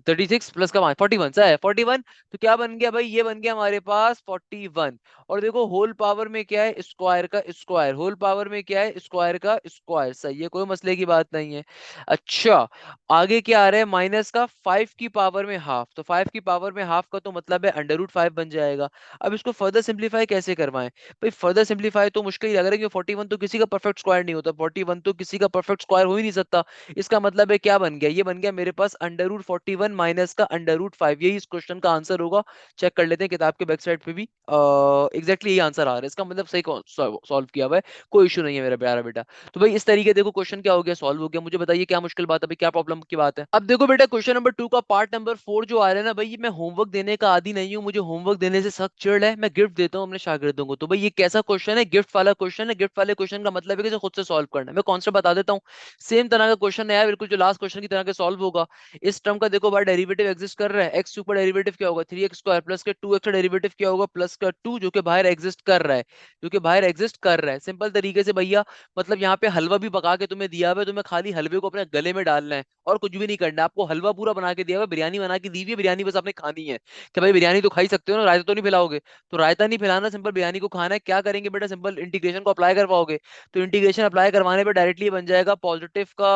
A: 36 प्लस का 5 41, सा है 41। तो क्या बन गया भाई, ये बन गया हमारे पास 41। और देखो होल पावर में क्या है, स्क्वायर का स्क्वायर, होल पावर में क्या है, स्क्वायर का स्क्वायर, सही है, कोई मसले की बात नहीं है। अच्छा आगे क्या आ रहा है, माइनस का 5 की पावर में हाफ, तो 5 की पावर में हाफ का तो मतलब है √5 बन जाएगा। अब इसको फर्दर सिंप्लीफाई कैसे करवाएं, भाई फर्दर सिंप्लीफाई तो मुश्किल ही लग रहा है, क्योंकि 41 तो किसी का परफेक्ट स्क्वायर नहीं होता, 41 तो किसी का परफेक्ट स्क्वायर हो ही नहीं सकता। इसका मतलब है क्या बन गया, ये बन गया मेरे पास √41 11 माइनस का √5, यही इस क्वेश्चन का आंसर होगा। चेक कर लेते हैं किताब के बैक साइड पे भी एग्जैक्टली यही आंसर आ रहा है, इसका मतलब सही सॉल्व किया हुआ है, कोई इशू नहीं है मेरा प्यारा बेटा। तो भाई इस तरीके देखो क्वेश्चन क्या हो गया, सॉल्व हो गया। मुझे बताइए क्या मुश्किल बात है भाई, क्या प्रॉब्लम की बात है। अब देखो बेटा क्वेश्चन नंबर 2 का पार्ट नंबर 4 जो आ रहा है ना भाई, मैं होमवर्क देने का आदी नहीं हूँ, मुझे होमवर्क देने से सख्त चिढ़ है, मैं गिफ्ट देता हूँ अपने शागिर्दों को। तो भाई ये कैसा क्वेश्चन है, गिफ्ट वाला क्वेश्चन है। गिफ्ट वाले क्वेश्चन का मतलब है कि इसे खुद से सॉल्व करना है। मैं कॉन्सेप्ट बता देता हूँ, सेम तरह का क्वेश्चन है यार, बिल्कुल जो लास्ट क्वेश्चन की तरह के सॉल्व होगा। इस टर्म का देखो बार डेरिवेटिव एग्जिस्ट कर रहा है, एक्स ऊपर डेरिवेटिव क्या होगा 3x² प्लस के 2x का डेरिवेटिव क्या होगा प्लस का 2, जो कि बाहर एग्जिस्ट कर रहा है, जो कि बाहर एग्जिस्ट कर रहा है। सिंपल तरीके से भैया मतलब यहाँ पे हलवा भी पका के तुम्हें दिया हुआ है, तुम्हें खाली हलवे को अपने गले में डालना है और कुछ भी नहीं करना है। आपको हलवा पूरा बना के दिया हुआ है, बिरयानी बना के दी हुई है, बिरयानी बस आपने खानी है। कि भाई बिरयानी तो खा ही सकते हो ना, रायता तो नहीं खिलाओगे। तो रायता नहीं खिलाना, सिंपल बिरयानी को खाना है। क्या करेंगे बेटा, सिंपल इंटीग्रेशन को अप्लाई करवाओगे। तो इंटीग्रेशन अप्लाई करवाने पर डायरेक्टली बन जाएगा पॉजिटिव का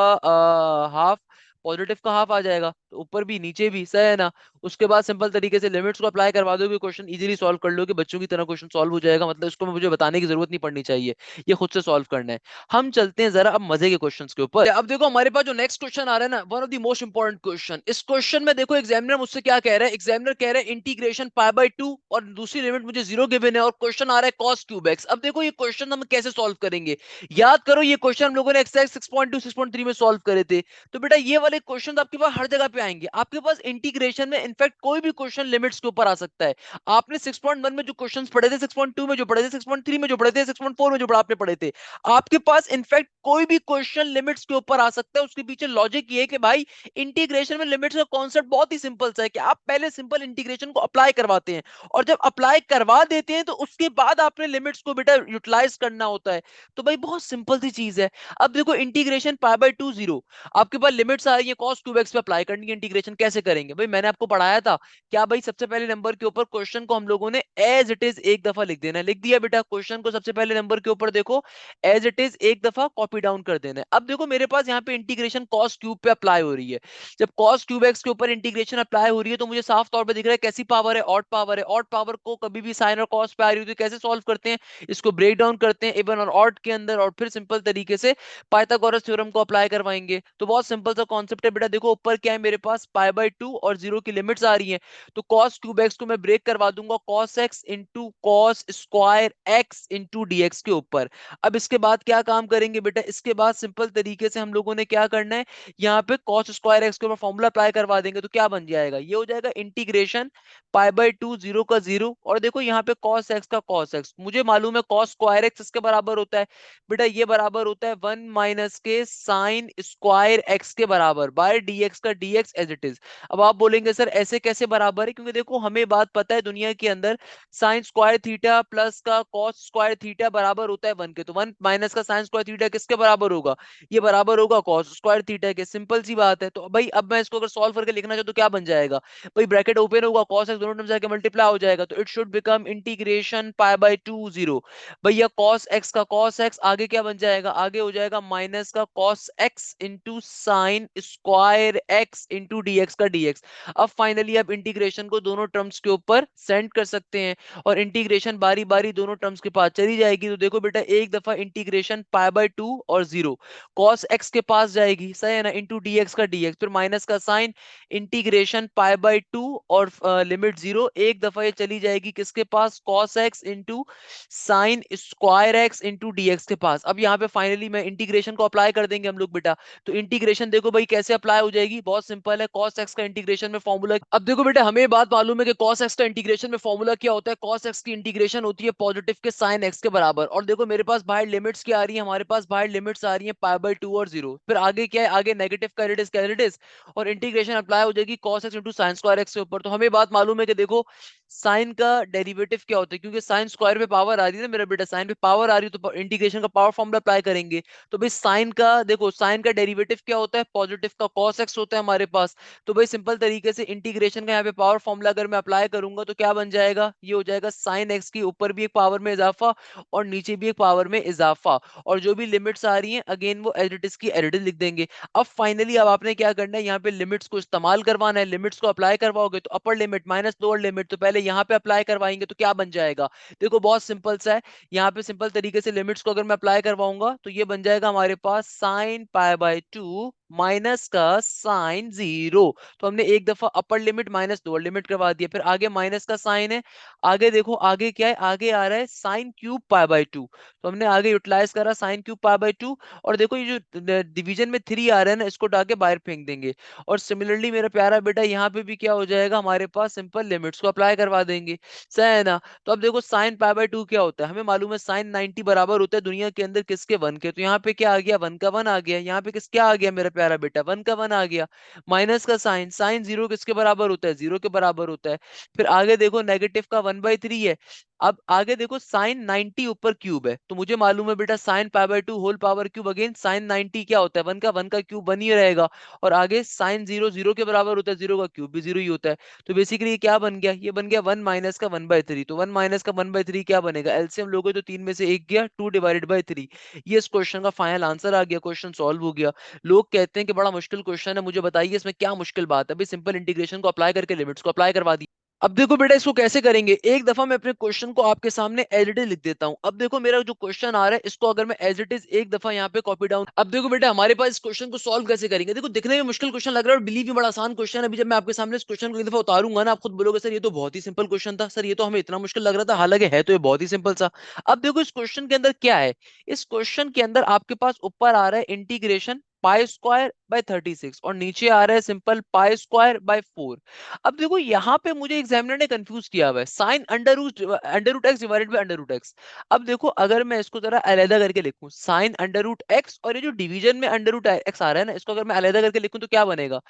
A: हाफ, पॉजिटिव का हाफ आ जाएगा, तो ऊपर भी नीचे भी सही है ना। उसके बाद सिंपल तरीके से लिमिट्स को अप्लाई करवा दोगे, क्वेश्चन इजीली सॉल्व कर लोगे, बच्चों की तरह क्वेश्चन सॉल्व हो जाएगा। मतलब इसको मुझे बताने की जरूरत नहीं पड़नी चाहिए, ये खुद से सॉल्व करना है। हम चलते हैं जरा अब मजे के क्वेश्चंस के ऊपर। अब देखो हमारे पास जो नेक्स्ट क्वेश्चन आ रहा है ना, one of the most important question. इस क्वेश्चन में देखो एग्जामिनर मुझसे क्या कह रहा है, एग्जामिनर कह रहा है इंटीग्रेशन π/2 और दूसरी लिमिट मुझे 0 गिवन है, और क्वेश्चन आ रहा है cos3x। अब देखो ये क्वेश्चन हम कैसे सॉल्व करेंगे, याद करो ये क्वेश्चन हम लोगों ने एक्सरसाइज 6.2 6.3 में सॉल्व करे थे। तो बेटा ये वाले क्वेश्चन आपके पास हर जगह पे आएंगे, आपके पास इंटीग्रेशन में इनफैक्ट कोई भी क्वेश्चन लिमिट्स के ऊपर आ सकता है। आपने 6.1 में जो क्वेश्चंस पढ़े थे, 6.2 में जो पढ़े थे, 6.3 में जो पढ़े थे, 6.4 में जो आपने पढ़े थे, आपके पास इनफैक्ट कोई भी क्वेश्चन लिमिट्स के ऊपर आ सकता है। उसके पीछे लॉजिक ये है कि भाई इंटीग्रेशन में लिमिट्स का कॉन्सेप्ट बहुत ही सिंपल सा है कि आप पहले सिंपल इंटीग्रेशन को अप्लाई करवाते हैं, और जब अप्लाई करवा देते हैं तो उसके बाद आपने लिमिट्स को बेटा यूटिलाइज करना होता है। तो भाई बहुत सिंपल सी चीज है। अब देखो इंटीग्रेशन π/2 0, आपके पास लिमिट्स आ रही है cos3x पे अप्लाई करनी है, इंटीग्रेशन कैसे करेंगे भाई, मैंने आपको पढ़ाया था क्या भाई। सबसे पहले नंबर के ऊपर क्वेश्चन को हम लोगों ने एज इट इज एक दफा लिख देना है, लिख दिया बेटा क्वेश्चन को सबसे पहले नंबर के ऊपर देखो एज इट इज एक दफा कॉपी डाउन कर देना है। अब देखो मेरे पास यहाँ पे इंटीग्रेशन cos³ पे अप्लाई हो रही है, जब cos3x के ऊपर इंटीग्रेशन अप्लाई हो रही है तो मुझे साफ तौर पे दिख रहा है कैसी पावर है, ऑड पावर है। ऑड पावर को कभी भी साइन और कॉस पे आ रही होती है, कैसे सॉल्व करते हैं, इसको ब्रेक डाउन करते हैं इवन और ऑड के अंदर, और फिर सिंपल तरीके से पाइथागोरस थ्योरम को अप्लाई करवाएंगे। तो बहुत सिंपल सा कॉन्सेप्ट है बेटा। देखो ऊपर क्या है मेरे पास π/2 और 0 की लिमिट्स आ रही हैं, तो cos3x को मैं ब्रेक करवा दूंगा cos x into cos square x into dx के ऊपर। अब इसके बाद क्या काम करेंगे बेटा, इसके बाद सिंपल तरीके से हम लोगों ने क्या करना है, यहाँ पे cos स्क्वायर एक्स के ऊपर फॉर्मूला अप्लाई करवा देंगे, तो क्या बन जाएगा, ये हो जाएगा इंटीग्रेशन π/2 0 का 0, और देखो यहाँ पे cos x का cos x, मुझे मालूम है cos स्क्वायर एक्स इसके बराबर होता है बेटा, ये बराबर होता है 1 माइनस के साइन स्क्वायर एक्स के बराबर बाय dx का dx एज इट इज। अब आप बोलेंगे सर ऐसे कैसे बराबर है, क्योंकि देखो हमें बात पता है दुनिया के अंदर साइन स्क्वायर थीटा प्लस का कॉस स्क्वायर थीटा बराबर होता है 1 के, तो 1 माइनस का साइन स्क्वायर थीटा किसके बराबर होगा, ये बराबर होगा कॉस स्क्वायर थीटा के। सिंपल सी बात है। तो भाई अब मैं इसको अगर सॉल्व करके लिखना चाहूँ तो क्या बन जाएगा भाई, ब्रैकेट ओपन होगा, cos x दोनों टर्म जाके मल्टीप्लाई हो जाएगा, तो इट शुड बिकम इंटीग्रेशन π/2 0। भैया cos x का cos x आगे क्या बन जाएगा, आगे हो जाएगा माइनस का cos x into sine square x into dx का dx। अब फाइनली आप इंटीग्रेशन को दोनों टर्म्स के ऊपर सेंड कर सकते हैं, और इंटीग्रेशन बारी बारी दोनों टर्म्स के पास चली जाएगी। तो देखो बेटा एक दफा इंटीग्रेशन π/2 और 0 cos x के पास जाएगी, सही है ना, इंटू dx का dx, फिर माइनस का साइन इंटीग्रेशन π/2 और लिमिट 0, एक दफा ये चली जाएगी किसके पास, cos x into sine square x into dx के पास। अब यहाँ पे फाइनली मैं इंटीग्रेशन को अप्लाई कर देंगे हम लोग बेटा। तो इंटीग्रेशन देखो भाई कैसे अप्लाई हो जाएगी, बहुत सिंपल है, cos x का इंटीग्रेशन में फॉर्मूला। अब देखो बेटा हमें ये बात मालूम है कि cos x का इंटीग्रेशन में फॉर्मूला क्या होता है, cos x की इंटीग्रेशन होती है पॉजिटिव के साइन x के बराबर। और देखो मेरे पास बाहर लिमिट्स क्या आ रही है, हमारे पास बाहर लिमिट्स आ रही है π/2 और 0, फिर आगे क्या है, आगे नेगेटिव का एज इट इज, और इंटीग्रेशन अप्लाई हो जाएगी cos x into sine square x के ऊपर। तो हमें बात मालूम है कि देखो साइन का डेरिवेटिव क्या होता है, क्योंकि साइन स्क्वायर पे पावर आ रही है ना मेरा बेटा, साइन पे पावर आ रही है तो इंटीग्रेशन का पावर फॉर्मूला अप्लाई करेंगे। तो भाई साइन का देखो, साइन का डेरिवेटिव क्या होता है, पॉजिटिव का cos x होता है हमारे पास। तो भाई सिंपल तरीके से इंटीग्रेशन का यहाँ पे पावर फॉर्मूला अगर मैं अप्लाई करूंगा तो क्या बन जाएगा, ये हो जाएगा साइन एक्स की ऊपर भी एक पावर में इजाफा और नीचे भी एक पावर में इजाफा, और जो भी लिमिट्स आ रही हैं अगेन वो एज इट इज की एज लिख देंगे। अब फाइनली अब आपने क्या करना है, यहाँ पे लिमिट्स को इस्तेमाल करवाना है, लिमिट्स को अप्लाई करवाओगे तो upper limit minus lower limit तो पहले यहाँ पे अप्लाई करवाएंगे, तो क्या बन जाएगा, देखो बहुत सिंपल सा है। यहाँ पे सिंपल तरीके से लिमिट्स को अगर मैं अप्लाई करवाऊंगा तो ये बन जाएगा हमारे पास साइन π/2 माइनस का साइन जीरो। तो हमने एक दफा upper limit minus lower limit करवा दिया, फिर आगे माइनस का साइन है, आगे देखो आगे क्या है, आगे आ रहा है sine cube pi by to. तो हमने आगे यूटिलाइज करा sine cube pi by to. और देखो ये जो डिवीजन में थ्री आ रहा है ना, इसको उठा के बाहर फेंक देंगे। और सिमिलरली मेरा प्यारा बेटा यहाँ पे भी क्या हो जाएगा, हमारे पास सिंपल लिमिट्स को अप्लाई करवा देंगे। सही है ना। तो अब देखो साइन पाई बाय टू क्या होता है, हमें मालूम है साइन 90 बराबर होता है दुनिया के अंदर किसके, वन के। तो यहाँ पे क्या आ गया, वन का वन आ गया। यहाँ पे किस क्या आ गया मेरा प्यारा बेटा, वन का वन आ गया। माइनस का साइन, साइन जीरो किसके बराबर होता है, जीरो के बराबर होता है। फिर आगे देखो नेगेटिव का वन बाई थ्री है। अब आगे देखो साइन 90 ऊपर क्यूब है, तो मुझे मालूम है बेटा sine pi by two whole power cube again sine 90 क्या होता है, वन का क्यूब वन ही रहेगा। और आगे साइन जीरो जीरो के बराबर होता है, जीरो का क्यूब भी जीरो ही होता है। तो बेसिकली ये क्या बन गया, ये बन गया वन माइनस का वन बाय थ्री। तो वन माइनस का वन बाय थ्री क्या बनेगा, एलसीएम लोगे तो तीन में से एक गया, टू डिवाइडेड बाय थ्री। ये इस क्वेश्चन का फाइनल आंसर आ गया, क्वेश्चन सॉल्व हो गया। लोग कहते हैं कि बड़ा मुश्किल क्वेश्चन है, मुझे बताइए इसमें क्या मुश्किल बात है, अभी सिंपल इंटीग्रेशन को अप्लाई करके लिमिट्स को अप्लाई करवा दी। अब देखो बेटा इसको कैसे करेंगे, एक दफा मैं अपने क्वेश्चन को आपके सामने एज इट इज लिख देता हूं। अब देखो मेरा जो क्वेश्चन आ रहा है इसको अगर मैं एज इट इज एक दफा यहाँ पे कॉपी डाउन, अब देखो बेटा हमारे पास इस क्वेश्चन को सॉल्व कैसे करेंगे। देखो दिखने में मुश्किल क्वेश्चन लग रहा है और बिलीव में बड़ा आसान क्वेश्चन है। अभी जब मैं आपके सामने इस क्वेश्चन को एक दफा उतारूंगा ना, आप खुद बोलोगे सर ये तो बहुत ही सिंपल क्वेश्चन था, सर ये तो हमें इतना मुश्किल लग रहा था, हालांकि है तो ये बहुत ही सिंपल सा। अब देखो इस क्वेश्चन के अंदर क्या है, इस क्वेश्चन के अंदर आपके पास ऊपर आ रहा है इंटीग्रेशन पाई स्क्वायर बाय 36 और नीचे आ रहा है सिंपल पाई स्क्वायर बाय 4। अब देखो यहाँ पे मुझे एग्जामिनर ने कंफ्यूज किया हुआ है, sine under root x divided by under root x. अब देखो अगर मैं इसको जरा अलग करके लिखूं, साइन अंडर रूट एक्स और ये जो डिवीजन में अंडर रूट एक्स आ रहा है ना, इसको अगर मैं अलग करके लिखूं तो क्या बनेगा,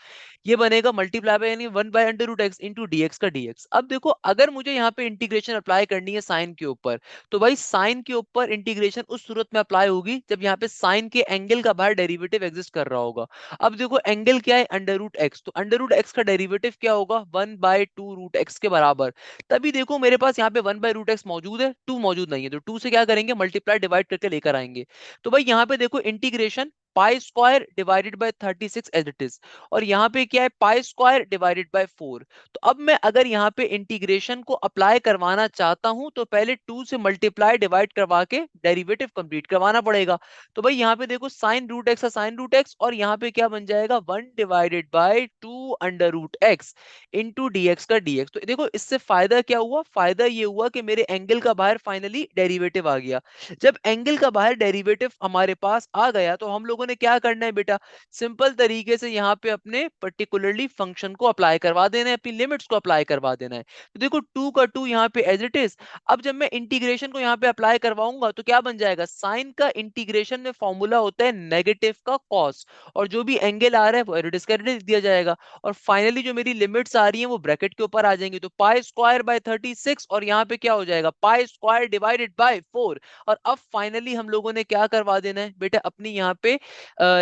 A: ये बनेगा मल्टीप्लाई बाय यानी one by under root x into dx का डीएक्स। अब देखो अगर मुझे यहाँ पे इंटीग्रेशन अप्लाई करनी है साइन के ऊपर, तो भाई साइन के ऊपर इंटीग्रेशन उस सूरत में अप्लाई होगी जब यहाँ पे साइन के एंगल का बाहर डेरिवेटिव एग्जिस्ट कर रहा होगा। अब देखो एंगल क्या है, अंडर रूट एक्स, तो अंडर रूट एक्स का डेरिवेटिव क्या होगा, one by two root x के बराबर। तभी देखो मेरे पास यहाँ पे वन बाय रूट एक्स मौजूद है, टू मौजूद नहीं है, तो टू से क्या करेंगे मल्टीप्लाई डिवाइड करके लेकर आएंगे। तो भाई यहाँ पे देखो integration pi square divided by 36 as it is, और यहाँ पे क्या है पाई स्क्वायर डिवाइडेड बाय 4। तो अब मैं अगर यहाँ पे इंटीग्रेशन को अप्लाई करवाना चाहता हूं तो पहले 2 से मल्टीप्लाई डिवाइड करवा के डेरिवेटिव कंप्लीट करवाना पड़ेगा। तो भाई यहाँ पे देखो साइन रूट एक्स का साइन रूट एक्स, और यहाँ पे क्या बन जाएगा one divided by two under root x into dx का डीएक्स। तो देखो इससे फायदा क्या हुआ, फायदा ये हुआ कि मेरे एंगल का बाहर फाइनली डेरिवेटिव आ गया। जब एंगल का बाहर डेरिवेटिव हमारे पास आ गया तो हम लोगों ने क्या करना है बेटा, सिंपल तरीके से यहाँ पे अपने पर्टिकुलरली फंक्शन को अप्लाई करवा देना है, अपनी लिमिट्स को अप्लाई करवा देना है। तो देखो टू का टू यहाँ पे एज इट इज। अब जब मैं इंटीग्रेशन को यहाँ पे अप्लाई करवाऊंगा तो क्या बन जाएगा, साइन का इंटीग्रेशन में फॉर्मूला होता है नेगेटिव का कॉस, और जो भी एंगल आ रहा है वो एज इट इज कर दिया जाएगा। और फाइनली जो मेरी लिमिट्स आ रही है वो ब्रैकेट के ऊपर आ जाएंगी, तो पाई स्क्वायर बाय 36 और यहाँ पे क्या हो जाएगा पाई स्क्वायर डिवाइडेड बाय 4। और अब फाइनली हम लोगों ने क्या करवा देना है बेटा, अपनी यहाँ पे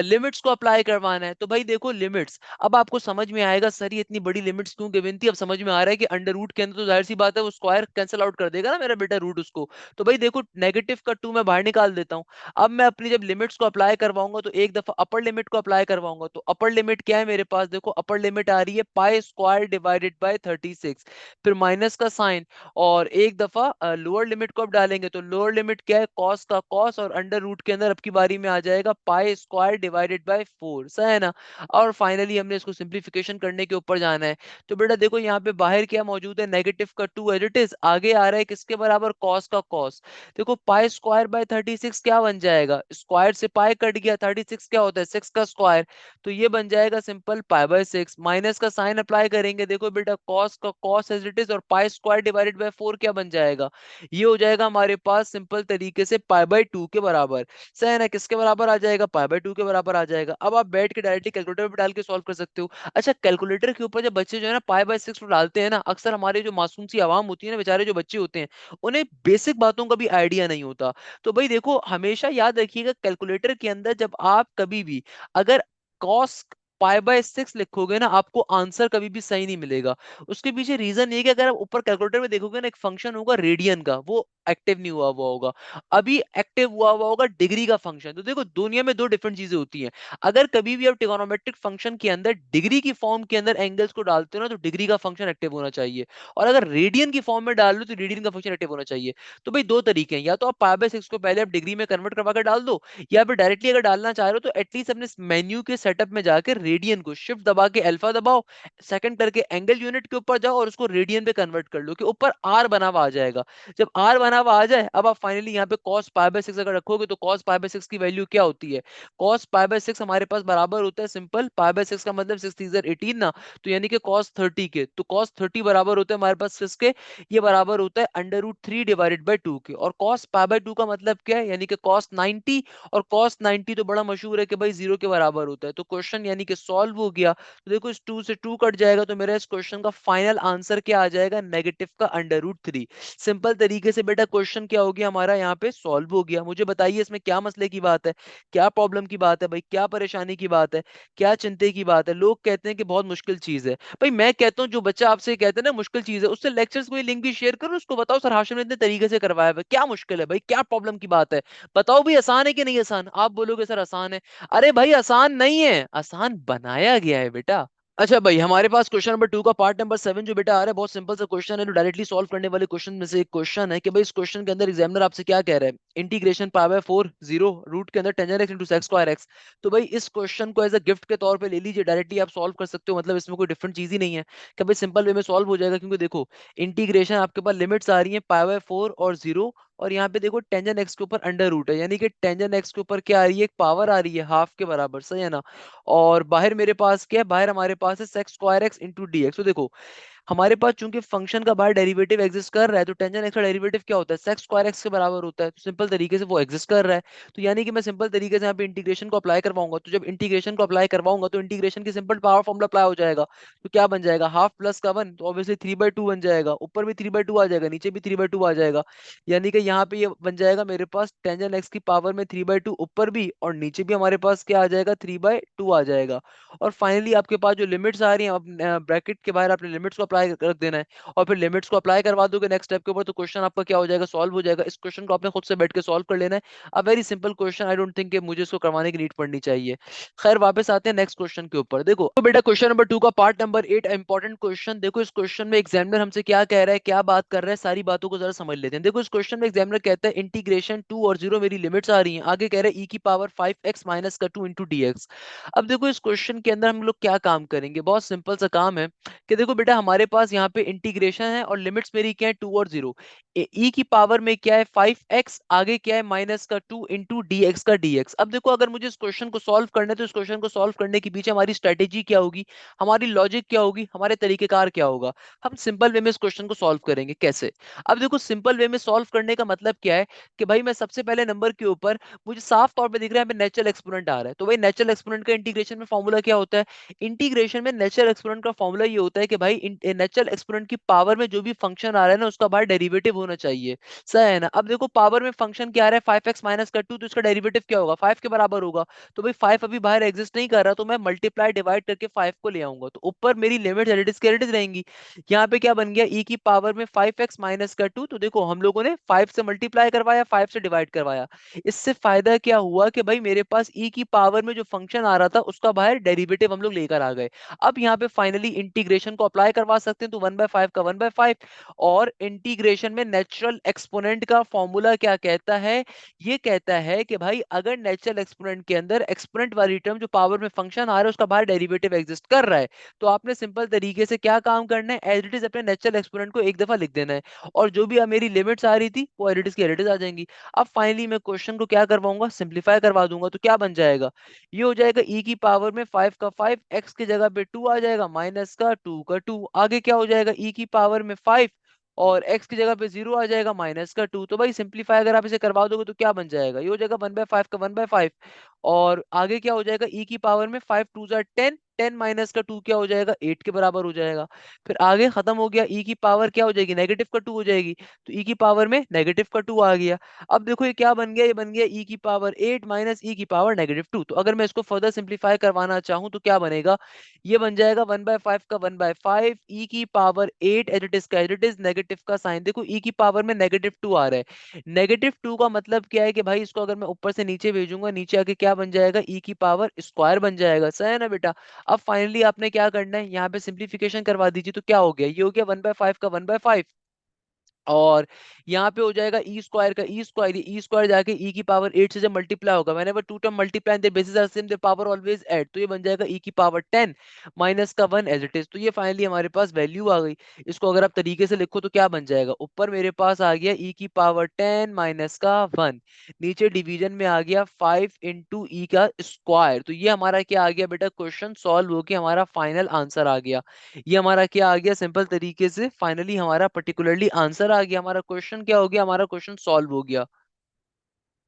A: लिमिट्स को अप्लाई करवाना है। तो भाई देखो लिमिट्स, अब आपको समझ में आएगा सर ये इतनी बड़ी लिमिट्स क्यों गिवन थी। अब समझ में आ रहा है कि अंडर रूट के अंदर तो जाहिर सी बात है वो स्क्वायर कैंसिल आउट कर देगा ना मेरा बेटा रूट उसको। तो भाई देखो नेगेटिव का टू मैं बाहर निकाल देता हूँ। अब मैं अपनी जब लिमिट्स को अप्लाई करवाऊंगा तो एक दफा अपर लिमिट को अप्लाई करवाऊंगा, तो अपर लिमिट क्या है मेरे पास, देखो अपर लिमिट आ रही है पाई स्क्वायर डिवाइडेड बाय 36, फिर माइनस का साइन, और एक दफा लोअर लिमिट को अब डालेंगे तो लोअर लिमिट क्या है कॉस का कॉस, और अंडर रूट के अंदर अब की बारी में आ जाएगा पाई स्क्वायर डिवाइडेड बाय 4, सही है ना। और फाइनली हमने इसको सिंप्लीफिकेशन करने के ऊपर जाना है। तो बेटा देखो यहाँ पे बाहर क्या मौजूद है नेगेटिव का टू एज इट इज, आगे आ रहा है किसके बराबर कॉस का कॉस। देखो पाई स्क्वायर बाय 36 क्या बन जाएगा, स्क्वायर से पाई कट गया, 36 क्या होता है सिक्स का स्क्वायर, तो ये बन जाएगा simple pi by six. Minus का साइन अप्लाई करेंगे, देखो बेटा कॉस का कॉस एज इट इज, और पाई स्क्वायर डिवाइडेड बाय 4 क्या बन जाएगा, ये हो जाएगा हमारे पास सिंपल तरीके से पाई बाय टू के बराबर। सही है ना, किसके बराबर आ जाएगा पाई बाय टू के बराबर आ जाएगा। अब आप बैठ के डायरेक्टली कैलकुलेटर पे डाल के सॉल्व कर सकते हो। अच्छा कैलकुलेटर के ऊपर जब बच्चे जो है ना पाई बाय सिक्स डालते हैं ना, अक्सर हमारे जो मासूम सी आवाम होती है ना, बेचारे जो बच्चे होते हैं, उन्हें बेसिक बातों का भी आइडिया नहीं होता। तो भाई देखो हमेशा याद रखिएगा कैलकुलेटर के अंदर जब आप कभी भी अगर कॉस पाई/6 लिखोगे ना, आपको आंसर कभी भी सही नहीं मिलेगा। उसके पीछे रीजन ये कि अगर आप ऊपर कैलकुलेटर में देखोगे ना, एक फंक्शन होगा रेडियन का, वो एक्टिव नहीं हुआ हुआ होगा। अभी एक्टिव हुआ हुआ होगा डिग्री का फंक्शन। तो देखो दुनिया में दो डिफरेंट चीजें होती हैं। अगर कभी भी आप ट्रिगोनोमेट्रिक फंक्शन के अंदर डिग्री की फॉर्म के अंदर एंगल्स को डालते हो ना, तो डिग्री का फंक्शन एक्टिव होना चाहिए। और अगर रेडियन की फॉर्म में डाल लो तो रेडियन का फंक्शन एक्टिव होना चाहिए। तो भाई दो तरीके हैं, या तो आप पाई/6 को पहले आप डिग्री में कन्वर्ट करवा कर डाल दो, या फिर डायरेक्टली अगर डालना चाह रहे हो तो एटलीस्ट अपने मेन्यू के सेटअप में जाकर रेडियन को शिफ्ट दबा के अल्फा दबाओ, सेकंड करके एंगल यूनिट के ऊपर जाओ और उसको रेडियन पे कन्वर्ट कर लो कि ऊपर आर बना हुआ आ जाएगा। जब आर बना हुआ आ जाए, अब आप फाइनली यहाँ पे cos पाई/6 अगर रखोगे तो cos पाई/6 की वैल्यू क्या होती है? cos पाई/6 हमारे पास बराबर होता है सिंपल, पाई/6 का मतलब 6 3 18 ना, तो यानी कि cos 30 के, तो cos 30 बराबर होता है हमारे पास किसके? ये बराबर होता है √3 डिवाइडेड बाय 2 के। और cos पाई/2 का मतलब क्या है? यानी कि cos 90। और cos 90 तो बड़ा मशहूर है कि भाई जीरो के बराबर होता है। तो क्वेश्चन यानी कि सॉल्व हो गया। तो देखो इस 2 से 2 कट जाएगा, तो मेरा इस क्वेश्चन का फाइनल आंसर क्या आ जाएगा? नेगेटिव का √3। सिंपल तरीके से बेटा क्वेश्चन क्या हो गया हमारा यहाँ पे? सॉल्व हो गया। मुझे बताइए इसमें क्या मसले की बात है, क्या प्रॉब्लम की बात है भाई, क्या परेशानी की बात है, क्या चिंता की बात है? लोग कहते हैं कि बहुत मुश्किल चीज है। भाई मैं कहता हूँ जो बच्चा आपसे कहते हैं ना मुश्किल चीज है, उससे लेक्चर्स कोई लिंक भी शेयर करो, उसको बताओ सर हाशिम ने इतने तरीके से करवाया है, क्या मुश्किल है भाई, क्या प्रॉब्लम की बात है? बताओ भी आसान है कि नहीं आसान? आप बोलोगे सर आसान है। अरे भाई आसान नहीं है, आसान बनाया गया है बेटा। अच्छा भाई, हमारे पास क्वेश्चन नंबर 2 का पार्ट नंबर 7 जो बेटा आ रहा है, बहुत सिंपल सा क्वेश्चन है, जो डायरेक्टली सॉल्व करने वाले क्वेश्चन में से एक क्वेश्चन है कि भाई इस क्वेश्चन के अंदर एग्जामिनर आपसे क्या कह रहा है? इंटीग्रेशन पाई/4 जीरो रूट के अंदर tangent x into sex square x. तो भाई इस क्वेश्चन को एज अ गिफ्ट के तौर पे ले लीजिए, डायरेक्टली आप सॉल्व कर सकते हो, मतलब इसमें कोई डिफरेंट चीज ही नहीं है कि भाई सिंपल वे में सॉल्व हो जाएगा। क्योंकि देखो इंटीग्रेशन आपके पास लिमिट्स आ रही है पाई/4 और जीरो, और यहाँ पे देखो टेंजेंट एक्स के ऊपर अंडर रूट है, यानी कि टेंजेंट एक्स के ऊपर क्या आ रही है? एक पावर आ रही है हाफ के बराबर, सही है ना? और बाहर मेरे पास क्या है? बाहर हमारे पास है sex square x into D x. तो देखो हमारे पास चूंकि फंक्शन का बाहर डेरिवेटिव एग्जिस्ट कर रहा है, तो टेंजेंट एक्स का डेरिवेटिव क्या होता है? सेक्स स्क्वायर एक्स के बराबर होता है। तो सिंपल तरीके से वो एग्जिस्ट कर रहा है। तो यानी कि मैं सिंपल तरीके से यहाँ पे इंटीग्रेशन को अप्लाई करवाऊंगा, तो जब इंटीग्रेशन को अप्लाई करवाऊंगा तो इंटीग्रेशन की सिंपल पावर फॉर्मूला अप्लाई हो जाएगा। तो क्या बन जाएगा? हाफ प्लस का वन, तो ऑब्वियसली 3/2 बन जाएगा, ऊपर भी 3/2 आ जाएगा, नीचे भी 3/2 आ जाएगा। यानी कि यहाँ पे ये बन जाएगा मेरे पास टेंजेंट एक्स की पावर में 3/2 ऊपर भी, और नीचे भी हमारे पास क्या आ जाएगा? 3/2 आ जाएगा। और फाइनली आपके पास जो लिमिट्स आ रही हैं, अब ब्रैकेट के बाहर आपने लिमिट्स को अप्लाई कर देना है, और फिर लिमिट्स को अप्लाई करवा दोगे नेक्स्ट स्टेप के ऊपर, तो क्वेश्चन आपका क्या हो जाएगा? सॉल्व हो जाएगा। इस क्वेश्चन को आपने खुद से बैठ के सॉल्व कर लेना है। A very simple question, I don't think कि मुझे इसको करवाने की नीड पड़नी चाहिए। खैर वापस आते हैं नेक्स्ट क्वेश्चन के ऊपर। देखो तो बेटा क्वेश्चन नंबर 2 का पार्ट नंबर 8 इंपॉर्टेंट क्वेश्चन। देखो इस क्वेश्चन में एग्जामिनर हमसे क्या कह रहा है, क्या बात कर रहा है, सारी बातों को जरा समझ लेते हैं। देखो इस क्वेश्चन में एग्जामिनर कहता है इंटीग्रेशन 2 और 0 मेरी लिमिट्स आ रही हैं, आगे कह रहा है e⁻⁵ - 2 dx। अब देखो इस क्वेश्चन के अंदर हम लोग क्या काम करेंगे? बहुत सिंपल सा काम है कि देखो बेटा हमारे पास यहाँ पे इंटीग्रेशन है और लिमिट्स मेरी क्या है? 2 और 0। ई की पावर में क्या है? 5x, आगे क्या है? -2 इंटू डी एक्स का dx। अब देखो अगर मुझे इस क्वेश्चन को सॉल्व करना है, तो इस क्वेश्चन को सॉल्व करने के पीछे हमारी स्ट्रेटेजी क्या होगी, हमारी लॉजिक क्या होगी, हमारे तरीकेकार क्या होगा? हम सिंपल वे में इस क्वेश्चन को सॉल्व करेंगे। कैसे? अब देखो सिंपल वे में सॉल्व करने का मतलब क्या है कि भाई मैं सबसे पहले नंबर के ऊपर, मुझे साफ तौर पे दिख रहा है यहाँ पे नेचुरल एक्सपोनेंट आ रहा है, तो भाई नेचुरल एक्सपोनेंट का इंटीग्रेशन में फॉर्मूला क्या होता है? इंटीग्रेशन में नेचुरल एक्सपोनेंट का फॉर्मूला ये होता है कि भाई नेचुरल एक्सपोनेंट की पावर में जो भी फंक्शन आ रहा है ना, उसका बाहर डेरिवेटिव होना चाहिए, सही है ना? अब देखो पावर में फंक्शन क्या आ रहा है? 5x - 2, तो इसका डेरिवेटिव क्या होगा? 5 के बराबर होगा। तो भाई 5 अभी बाहर एग्जिस्ट नहीं कर रहा, तो मैं मल्टीप्लाई डिवाइड करके 5 को ले आऊंगा, तो ऊपर मेरी लिमिट एडिटिव की एडिटिव रहेंगी। यहाँ पे क्या बन गया? ई की पावर में 5x - 2। तो देखो हम लोगों ने 5 से मल्टीप्लाई करवाया, 5 से डिवाइड करवाया। इससे फायदा क्या हुआ कि भाई मेरे पास ई की पावर में जो फंक्शन आ रहा था उसका बाहर डेरिवेटिव हम लोग लेकर आ गए। अब यहाँ पे फाइनली इंटीग्रेशन को अप्लाई करवा सकते हैं, तो 1/5 का 1/5। और इंटीग्रेशन में नेचुरल एक्सपोनेंट का फॉर्मूला क्या कहता है? ये कहता है कि भाई अगर नेचुरल एक्सपोनेंट के अंदर एक्सपोनेंट वाली टर्म जो पावर में फंक्शन आ रहा है उसका बाहर डेरिवेटिव एग्जिस्ट कर रहा है, तो आपने सिंपल तरीके से क्या काम करना है? एज इट इज अपने नेचुरल एक्सपोनेंट को एक दफा लिख देना है, और जो भी मेरी लिमिट्स आ रही थी वो एडिटिव की एडिटिव आ जाएंगी। अब फाइनली मैं क्वेश्चन को क्या करवाऊंगा? सिंप्लीफाई करवा दूंगा। तो क्या बन जाएगा? ये हो जाएगा ई की पावर में 5 का 5, एक्स की जगह पे 2 आ जाएगा, माइनस का 2 का 2, आगे क्या हो जाएगा? ई की पावर में 5 और एक्स की जगह पे 0 आ जाएगा, -2। तो भाई सिंप्लीफाई अगर आप इसे करवा दोगे तो क्या बन जाएगा? ये हो जाएगा 1/5 का 1/5, और आगे क्या हो जाएगा? ई की पावर में 5 2 10, 10 माइनस का 2 क्या हो जाएगा, 8 के बराबर हो जाएगा। फिर आगे खत्म हो गया, ई की पावर क्या हो जाएगी, नेगेटिव का 2 हो जाएगी, तो ई की पावर में नेगेटिव का 2 आ गया। अब देखो ये क्या बन गया, ये बन गया ई की पावर 8 माइनस ई की पावर -2। तो अगर मैं इसको फर्दर सिंप्लीफाई करवाना चाहूँ तो क्या बनेगा, ये बन जाएगा 1/5 का 1/5 ई की पावर 8 एज इट इज का एज इट इज, नेगेटिव का साइन देखो ई की पावर में -2 आ रहा है। -2 का मतलब क्या है कि भाई इसको अगर मैं ऊपर से नीचे भेजूंगा, नीचे आके क्या बन जाएगा, ई की पावर स्क्वायर बन जाएगा। सही है ना बेटा। अब फाइनली आपने क्या करना है, यहाँ पे सिंप्लीफिकेशन करवा दीजिए, तो क्या हो गया, ये हो गया 1/5 का 1/5, और यहाँ पे हो जाएगा ई स्क्वायर का ई स्क्वायर, ई स्क्वायर जाके ई की पावर 8 से जब मल्टीप्लाई होगा, whenever two term multiply their basis are same their power always add, तो ये बन जाएगा ई की पावर 10 माइनस का 1 एज इट इज। तो ये फाइनली हमारे पास वैल्यू आ गई। इसको अगर आप तरीके से लिखो तो क्या बन जाएगा, ऊपर मेरे पास आ गया ई की पावर 10 माइनस का 1, नीचे डिवीजन में आ गया 5 इंटू ई का स्क्वायर। तो ये हमारा क्या आ गया बेटा, क्वेश्चन सॉल्व होके हमारा फाइनल आंसर आ गया। ये हमारा क्या आ गया, सिंपल तरीके से फाइनली हमारा पर्टिकुलरली आंसर आ गया, हमारा क्वेश्चन क्या हो गया, हमारा क्वेश्चन सॉल्व हो गया।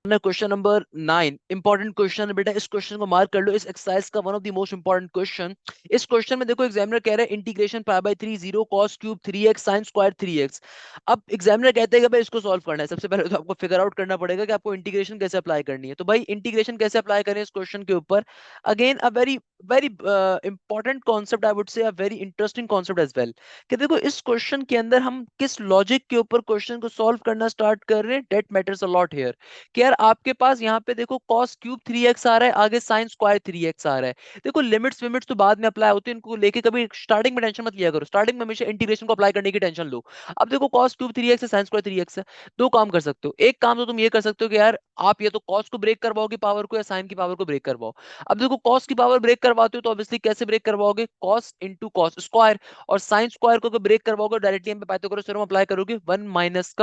A: क्वेश्चन नंबर 9 इंपॉर्टेंट क्वेश्चन है बेटा, इस क्वेश्चन को मार्क कर लो, इस एक्सरसाइज का one of the most important question. इस क्वेश्चन में देखो एग्जामिनर कह रहा है integration π/3 0 cos cube 3x sin square 3x। अब एग्जामिनर कहते हैं कि भाई इसको सॉल्व करना है, सबसे पहले तो आपको फिगर आउट करना पड़ेगा कि आपको इंटीग्रेशन कैसे अप्लाई करनी है। तो भाई इंटीग्रेशन कैसे अप्लाई करें इस क्वेश्चन के ऊपर, again a very very important concept, I would say a very interesting concept as well, कि देखो इस क्वेश्चन के अंदर हम किस लॉजिक के ऊपर क्वेश्चन को सॉल्व करना स्टार्ट कर रहे हैं, that matters a lot here. कि यार आपके पास यहाँ पे देखो cos क्यूब 3x आ रहा है, आगे sin स्क्वायर 3x आ रहा है। देखो लिमिट्स विमिट्स तो बाद में अप्लाई होती है, इनको लेके कभी स्टार्टिंग में टेंशन मत लिया करो, स्टार्टिंग में हमेशा इंटीग्रेशन को अप्लाई करने की टेंशन लो। अब देखो cos क्यूब 3x है, sin स्क्वायर 3x है, दो काम कर सकते हो। एक काम तो तुम ये कर सकते हो कि यार आप ये तो cos को ब्रेक करवाओगे पावर को, या sin की पावर को ब्रेक करवाओ। अब देखो cos की पावर ब्रेक करवाते हो तो ऑब्वियसली कैसे ब्रेक करवाओगे, cos इंटू cos स्क्वायर, और sin स्क्वायर को ब्रेक करवाओगे डायरेक्टली हम पे पाइथागोरस थ्योरम अप्लाई करोगे, 1 माइनस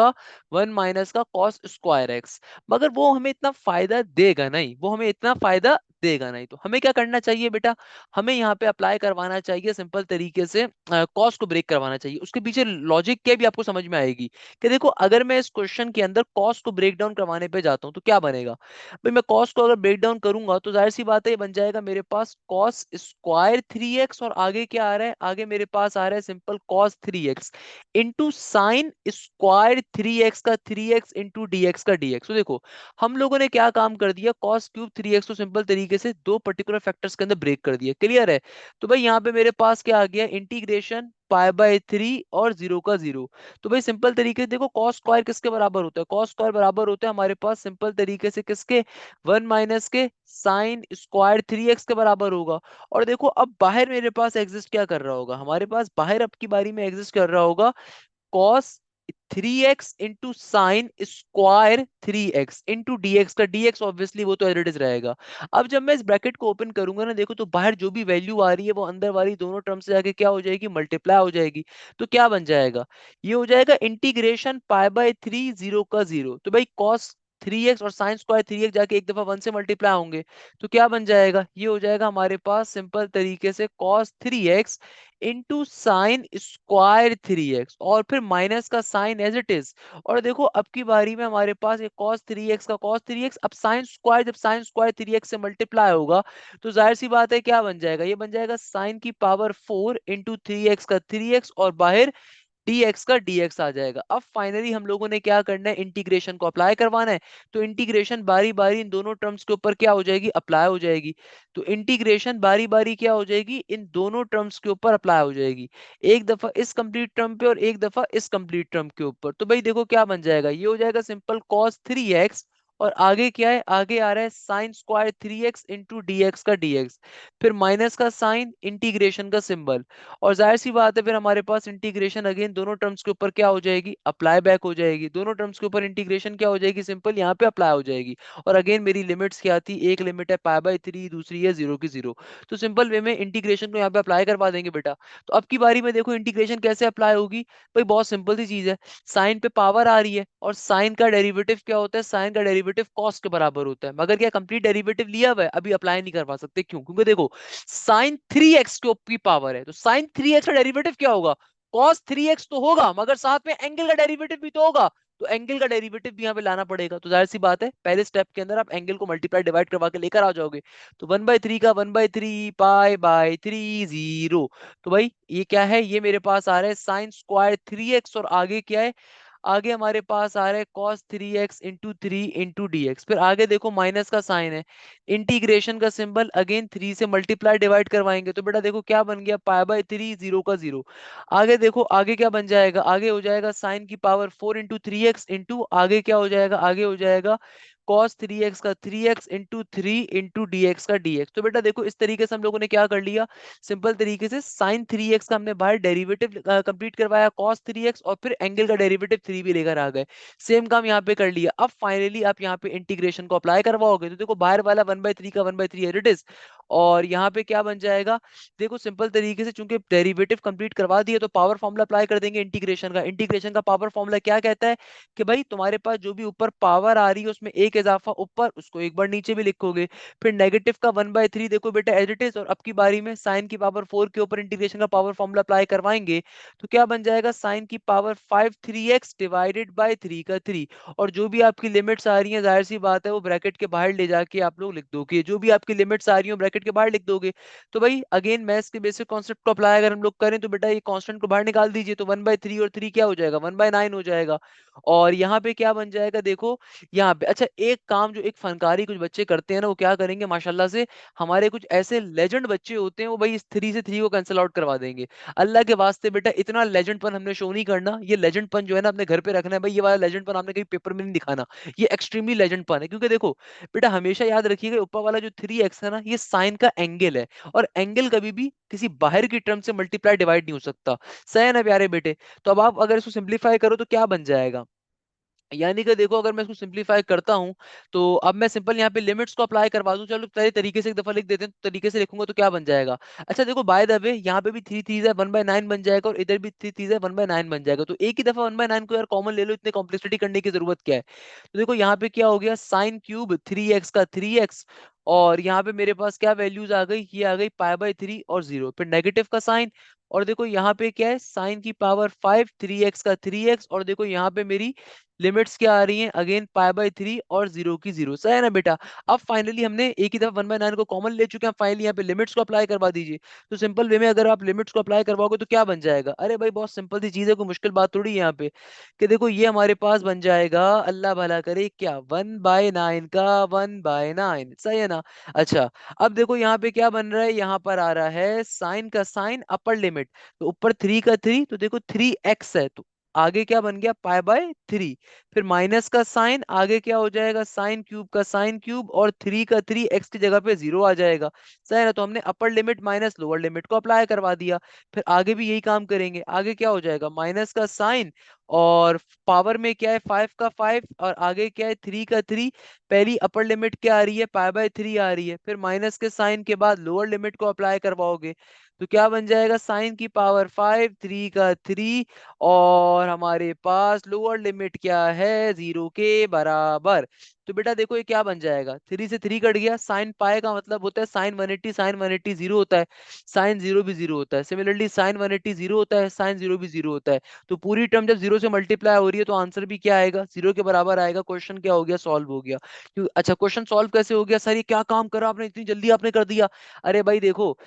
A: का cos स्क्वायर x। मगर वो हमें इतना फायदा देगा नहीं, वो हमें इतना फायदा देगा नहीं। तो हमें क्या करना चाहिए बेटा, हमें यहाँ पे अप्लाई करवाना चाहिए सिंपल तरीके से कॉस्ट को ब्रेक करवाना चाहिए। उसके पीछे लॉजिक क्या भी आपको समझ में आएगी कि देखो अगर मैं इस क्वेश्चन के अंदर कॉस्ट को ब्रेक डाउन करवाने पे जाता हूँ तो क्या बनेगा। भाई मैं कॉस्ट को अगर ब्रेक डाउन करूंगा तो जाहिर सी बात है ये बन जाएगा मेरे पास कॉस स्क्वायर 3x, और आगे क्या आ रहा है, आगे मेरे पास आ रहा है simple cos 3x into sine square 3x का 3x इंटू dx का dx। तो देखो हम लोगों ने क्या काम कर दिया, cos क्यूब 3x को सिंपल तरीके से दो पर्टिकुलर फैक्टर्स के अंदर ब्रेक कर दिया। क्लियर है। तो भाई यहाँ पे मेरे पास क्या आ गया, इंटीग्रेशन π/3 और 0 का 0। तो भाई सिंपल तरीके से देखो cos स्क्वायर किसके बराबर होता है, cos स्क्वायर बराबर होता है हमारे पास सिंपल तरीके से किसके, 1 माइनस के साइन स्क्वायर 3x के बराबर होगा। और देखो अब बाहर मेरे पास एग्जिस्ट क्या कर रहा होगा, हमारे पास बाहर अब की बारी में एग्जिस्ट कर रहा होगा cos 3x into sine square 3x into dx का dx, ऑब्वियसली वो तो एज इट इज रहेगा। अब जब मैं इस ब्रैकेट को ओपन करूंगा ना, देखो तो बाहर जो भी वैल्यू आ रही है वो अंदर वाली दोनों टर्म से जाके क्या हो जाएगी, मल्टीप्लाई हो जाएगी। तो क्या बन जाएगा, ये हो जाएगा इंटीग्रेशन π/3 0 का 0। तो भाई cos 3x और साइन स्क्वायर 3x जाके एक दफा 1 से मल्टीप्लाई होंगे, तो क्या बन जाएगा, ये हो जाएगा हमारे पास सिंपल तरीके से cos 3x into sine square 3x, और फिर माइनस का साइन एज इट इज। और देखो अब की बारी में हमारे पास ये cos 3x का cos 3x, अब साइन स्क्वायर जब साइन स्क्वायर 3x से मल्टीप्लाई होगा तो जाहिर सी बात है क्या बन जाएगा, ये बन जाएगा साइन की पावर 4 इंटू 3x का 3x, और बाहर dx का dx आ जाएगा। अब फाइनली हम लोगों ने क्या करना है, इंटीग्रेशन को अप्लाई करवाना है। तो इंटीग्रेशन बारी बारी इन दोनों टर्म्स के ऊपर क्या हो जाएगी, अप्लाई हो जाएगी। तो इंटीग्रेशन बारी बारी क्या हो जाएगी, इन दोनों टर्म्स के ऊपर अप्लाई हो जाएगी, एक दफा इस कंप्लीट टर्म पे और एक दफा इस कंप्लीट टर्म के ऊपर। तो भाई देखो क्या बन जाएगा, ये हो जाएगा सिंपल cos 3x, और आगे क्या है, आगे आ रहा है sine square 3x into dx का dx, फिर माइनस का साइन, इंटीग्रेशन का सिंबल। और जाहिर सी बात है फिर हमारे पास इंटीग्रेशन अगेन दोनों टर्म्स के ऊपर क्या हो जाएगी, अप्लाई बैक हो जाएगी। दोनों टर्म्स के ऊपर इंटीग्रेशन क्या हो जाएगी, सिंपल यहाँ पे अप्लाई हो जाएगी। और अगेन मेरी लिमिट्स क्या थी, एक लिमिट है π/3, दूसरी है 0 की 0। तो सिंपल वे में इंटीग्रेशन को यहाँ पे अप्लाई करवा देंगे बेटा। तो अब की बारी में देखो इंटीग्रेशन कैसे अप्लाई होगी, भाई बहुत सिंपल सी चीज है, साइन पे पावर आ रही है और साइन का डेरिवेटिव क्या होता है, साइन का डेरिवेटिव कॉस के बराबर होता है। मगर क्या कंप्लीट डेरिवेटिव लिया हुआ है, अभी अप्लाई नहीं करवा सकते, क्यों, क्योंकि देखो साइन 3x की पावर है, तो साइन 3x का डेरिवेटिव क्या होगा, cos 3x तो होगा, मगर साथ में एंगल का डेरिवेटिव भी तो होगा, तो एंगल का डेरिवेटिव भी यहाँ पे लाना पड़ेगा। तो जाहिर सी बात है पहले स्टेप के अंदर आप एंगल को मल्टीप्लाई डिवाइड करवा के लेकर आ जाओगे। तो 1/3 का 1/3 पाई/3 0। तो भाई ये क्या है, ये मेरे पास आ रहा है साइन स्क्वायर 3x, और आगे क्या है, आगे हमारे पास आ रहा है cos 3x into 3 into dx। फिर आगे देखो माइनस का साइन है, इंटीग्रेशन का सिंबल, अगेन 3 से मल्टीप्लाई डिवाइड करवाएंगे तो बेटा देखो क्या बन गया, पाई/3 0 का 0। आगे देखो आगे क्या बन जाएगा, आगे हो जाएगा साइन की पावर 4 इंटू 3x इंटू आगे क्या हो जाएगा, आगे हो जाएगा cos 3x का 3x इंटू 3 इंटू dx का dx। तो बेटा देखो इस तरीके से हम लोगों ने क्या कर लिया, सिंपल तरीके से साइन 3x का हमने बाहर डेरिवेटिव कंप्लीट करवाया cos 3x, और फिर एंगल का डेरिवेटिव 3 भी लेकर आ गए। सेम काम यहाँ पे कर लिया। अब फाइनली आप यहाँ पे इंटीग्रेशन को अप्लाई करवाओगे तो देखो बाहर वाला 1/3 का 1/3 इट इज, और यहाँ पे क्या बन जाएगा, देखो सिंपल तरीके से चूंकि डेरिवेटिव कंप्लीट करवा दिए तो पावर फॉर्मूला अप्लाई कर देंगे इंटीग्रेशन का। इंटीग्रेशन का पावर फॉर्मूला क्या कहता है कि भाई तुम्हारे पास जो भी ऊपर पावर आ रही है उसमें एक इजाफा ऊपर, उसको एक बार नीचे भी लिखोगे। फिर नेगेटिव का 1/3 देखो बेटा एज इट इज, और अब की बारी में साइन की पावर 4 के ऊपर इंटीग्रेशन का पावर फॉर्मूला अप्लाई करवाएंगे तो क्या बन जाएगा, साइन की पावर 5 3x डिवाइडेड बाई 3 का 3। और जो भी आपकी लिमिट्स आ रही हैं जाहिर सी बात है वो ब्रैकेट के बाहर ले जाके आप लोग लिख दोगे, जो भी आपकी लिमिट्स आ रही हो ब्रैकेट के बाहर लिख दोगे। तो भाई अगेन मैथ्स के बेसिक कॉन्सेप्ट को अप्लाई अगर हम लोग करें तो बेटा ये कांस्टेंट को बाहर निकाल दीजिए, तो 1/3 और 3 क्या हो जाएगा, 1/9 हो जाएगा। और यहाँ पे क्या बन जाएगा देखो, यहाँ पे अच्छा एक काम जो एक फनकारी कुछ बच्चे करते हैं ना, वो क्या करेंगे माशाल्लाह से, हमारे कुछ ऐसे लेजेंड बच्चे होते हैं वो भाई इस 3 से 3 को कैंसिल आउट करवा देंगे। अल्लाह के वास्ते बेटा इतना लेजेंड पन हमने शो नहीं करना, ये लेजेंड पन जो है ना अपने घर पे रखना है भाई, ये वाला लेजेंड पन आपने कहीं पेपर में नहीं दिखाना। ये एक्सट्रीमली लेजेंड पन है, क्योंकि देखो बेटा हमेशा याद रखिएगा ऊपर वाला जो 3x है ना ये साइन का एंगल है, और एंगल कभी भी किसी बाहर की टर्म से मल्टीप्लाई डिवाइड नहीं हो सकता। सही है ना प्यारे बेटे। तो अब आप अगर इसको सिंप्लीफाई करो तो क्या बन जाएगा, यानी कि देखो अगर मैं इसको सिंप्लीफाई करता हूं तो अब मैं सिंपल यहाँ पे लिमिट्स को अप्लाई करवा दूं, चलो पहले तरीके से एक दफा लिख देते हैं, तो तरीके से लिखूंगा तो क्या बन जाएगा। अच्छा देखो बाय द वे यहाँ पे भी 3 3 1/9 बन जाएगा, और इधर भी 3 3 1/9 बन जाएगा, तो एक ही दफा 1/9 को यार कॉमन ले लो, इतने कॉम्प्लेक्सिटी करने की जरूरत क्या है। तो देखो यहाँ पे क्या हो गया, साइन क्यूब 3x का 3x, और यहाँ पे मेरे पास क्या वैल्यूज आ गई, ये आ गई पाई/3 और 0, फिर नेगेटिव का साइन, और देखो यहाँ पे क्या है साइन की पावर 5 3x का 3x, और देखो यहाँ पे मेरी लिमिट्स क्या आ रही हैं, अगेन पाई/3 और 0 की 0। सही है ना बेटा। अब फाइनली हमने एक ही दफा 1/9 को कॉमन ले चुके हैं, फाइनली यहाँ पे लिमिट्स को अप्लाई करवा दीजिए। तो सिंपल वे में अगर आप लिमिट्स को अप्लाई करवाओगे तो क्या बन जाएगा, अरे भाई बहुत सिंपल सी चीज है, कोई मुश्किल बात थोड़ी है यहाँ पे। कि देखो ये हमारे पास बन जाएगा, अल्लाह भला करे, क्या 1/9 का 1/9, सही है ना। अच्छा अब देखो यहाँ पे क्या बन रहा है, यहाँ पर आ रहा है साइन का साइन अपर लिमिट, तो ऊपर 3 का 3, तो देखो 3x है, तो आगे क्या बन गया पाई/3। फिर माइनस का साइन, आगे क्या हो जाएगा साइन क्यूब का साइन क्यूब, और 3 का 3 एक्स की जगह पे 0 आ जाएगा। सही है ना, तो हमने upper limit minus lower limit को अप्लाई करवा दिया। फिर आगे भी यही काम करेंगे, आगे क्या हो जाएगा माइनस का साइन, और पावर में क्या है 5 का 5, और आगे क्या है 3 का 3। पहली अपर लिमिट क्या आ रही है पाई/3 आ रही है, फिर माइनस के साइन के बाद लोअर लिमिट को अप्लाई करवाओगे तो क्या बन जाएगा साइन की पावर 5 3 का 3, और हमारे पास लोअर लिमिट क्या है 0 के बराबर। तो बेटा देखो ये क्या बन जाएगा, 3 से 3 कट गया, साइन पाए का मतलब होता है साइन 180, साइन 180 जीरो होता है, साइन 0 भी 0 होता है, सिमिलरली साइन 180 0 होता है, साइन 0 भी 0 होता है। तो पूरी टर्म जब 0 से मल्टीप्लाई हो रही है तो आंसर भी क्या आएगा 0 के बराबर आएगा। क्वेश्चन क्या हो गया, सॉल्व हो गया। अच्छा क्वेश्चन सॉल्व कैसे हो गया सर, ये क्या काम करा आपने, इतनी जल्दी आपने कर दिया। अरे भाई देखो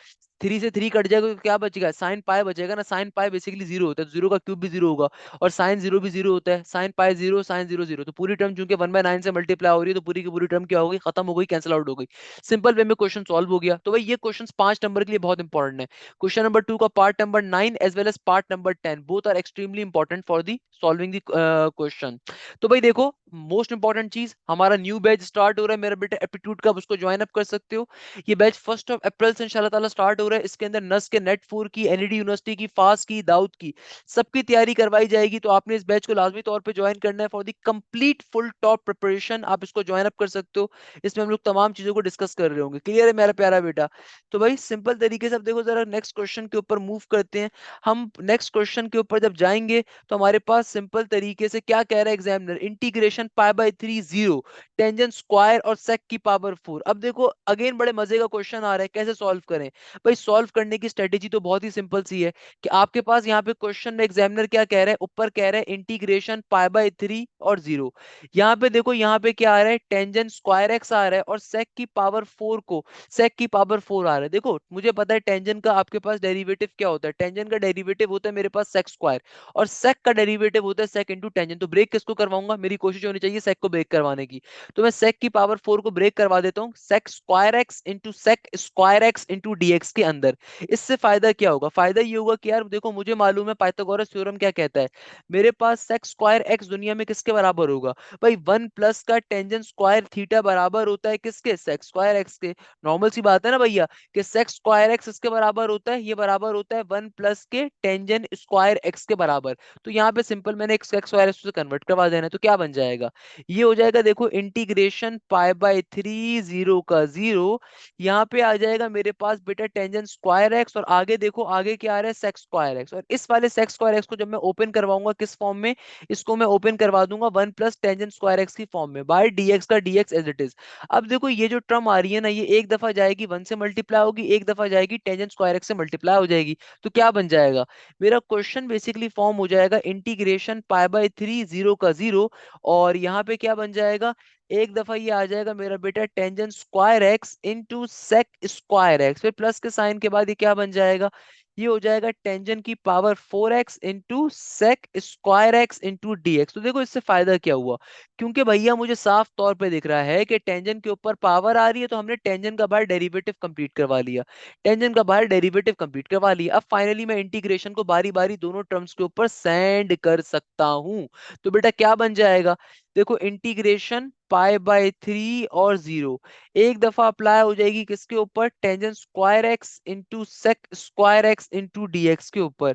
A: 3 से 3 कट जाएगा तो क्या बचेगा, साइन पाई बचेगा ना, साइन पाई बेसिकली 0 होता है, तो 0 का क्यूब भी 0 होगा, और साइन 0 भी 0 होता है, साइन पाई 0 साइन 0 0, तो पूरी टर्म चूंकि 1/9 से मल्टीप्लाई हो रही है तो पूरी की पूरी टर्म क्या हो गई, खत्म हो गई, कैंसिल आउट हो गई। सिंपल वे में क्वेश्चन सॉल्व हो गया। तो भाई ये क्वेश्चन 5 नंबर के लिए बहुत इंपॉर्टेंट है। क्वेश्चन नंबर 2 का part number 9 as well as part number 10 both are extremely important for the solving the question. तो भाई देखो मोस्ट इंपॉर्टेंट चीज, हमारा न्यू बैच स्टार्ट हो रहा है मेरा बेटा एप्टीट्यूड का, आप उसको ज्वाइन अप कर सकते हो। ये बैच 1 अप्रैल से इंशाल्लाह ताला स्टार्ट हो रहा है। इसके अंदर नस के नेट 4 की, एनईडी यूनिवर्सिटी की, फास की, दाऊद की सबकी तैयारी करवाई जाएगी। तो आपने इस बैच को लाजमी तौर पे ज्वाइन करना है for the complete full top preparation. आप इसको ज्वाइन अप कर सकते हो, इसमें हम लोग तमाम चीजों को डिस्कस कर रहे होंगे। क्लियर है मेरा प्यारा बेटा। तो भाई सिंपल तरीके से अब देखो जरा नेक्स्ट क्वेश्चन के ऊपर मूव करते हैं। हम नेक्स्ट क्वेश्चन के ऊपर जब जाएंगे तो हमारे पास सिंपल तरीके से क्या कह रहा है examiner, integration integration pi by three zero, tangent square और सेक की पावर फोर। अब देखो अगेन बड़े मजे का क्वेश्चन आ रहा है, कैसे सॉल्व करें? भाई सॉल्व करने की स्ट्रेटेजी तो बहुत ही सिंपल सी है कि आपके पास यहाँ पे क्वेश्चन में एग्जामिनर क्या कह रहा है, ऊपर कह रहा है इंटीग्रेशन पाई बाई थ्री और जीरो। यहाँ पे देखो यहाँ पे क्या आ रहा है, टेंजेंट स्क्वायर एक्स आ रहा है और सेक की पावर फोर को, सेक की पावर फोर आ रहा है। देखो मुझे पता है टेंजेंट का आपके पास डेरिवेटिव क्या होता है, टेंजेंट का डेरिवेटिव होता है मेरे पास सेक स्क्वायर, और सेक का डेरिवेटिव होता है सेक इंटू टेंजेंट। तो ब्रेक किसको करवाऊंगा, मेरी कोशिश होनी चाहिए सेक को ब्रेक करवाने की। तो मैं सेक की पावर फोर को ब्रेक करवा देता हूँ sec square x into sec square x into dx के अंदर। इससे फायदा क्या होगा, फायदा ये होगा कि यार देखो मुझे मालूम है पाइथागोरस थ्योरम क्या कहता है, मेरे पास सेक स्क्वायर एक्स दुनिया में किसके बराबर होगा, भाई वन प्लस का टेंजेंट स्क्वायर थीटा बराबर होता है किसके, सेक स्क्वायर एक्स के। नॉर्मल सी बात है ना भैया कि सेक स्क्वायर एक्स इसके बराबर होता है, ये बराबर होता है वन प्लस के टेंजेंट स्क्वायर एक्स के बराबर। तो यहाँ पे सिंपल मैंने एक सेक स्क्वायर एक्स से कन्वर्ट करवा देना है, तो क्या बन जाएगा, ये हो जाएगा देखो integration pi by three zero का जीरो, यहाँ पे आ जाएगा मेरे पास बेटा टेंजेंट स्क्वायर एक्स, और आगे देखो आगे क्या आ रहा है सेक स्क्वायर एक्स, और इस वाले सेक स्क्वायर एक्स को जब मैं ओपन करवाऊंगा किस फॉर्म में, इसको मैं ओपन करवा दूंगा one plus tangent square x की फॉर्म में बाय डीएक्स का डीएक्स एज इट इज। अब देखो ये जो टर्म आ रही है ना, ये एक दफा जाएगी वन से मल्टीप्लाई होगी, एक दफा जाएगी टेंजेंट स्क्वायर एक्स से मल्टीप्लाई हो जाएगी। तो क्या बन जाएगा, मेरा क्वेश्चन बेसिकली फॉर्म हो जाएगा integration pi by three zero का जीरो, और यहाँ पे क्या बन जाएगा, एक दफा ये आ जाएगा मेरा बेटा tangent square x into sec square x, फिर प्लस के साइन के बाद ये क्या बन जाएगा, ये हो जाएगा टेंजेंट की power four x into sec square x into dx. तो देखो इससे फायदा क्या हुआ, क्योंकि भैया मुझे साफ तौर पे दिख रहा है कि टेंजेंट के ऊपर पावर आ रही है, तो हमने टेंजेंट का बाहर डेरिवेटिव कंप्लीट करवा लिया, टेंजेंट का बाहर डेरिवेटिव कंप्लीट करवा लिया। अब फाइनली मैं इंटीग्रेशन को बारी बारी दोनों टर्म्स के ऊपर सेंड कर सकता हूं। तो बेटा क्या बन जाएगा, देखो इंटीग्रेशन पाई बाय थ्री और जीरो, एक दफा अप्लाई हो जाएगी किसके ऊपर, tangent square x into sec square x into dx के ऊपर,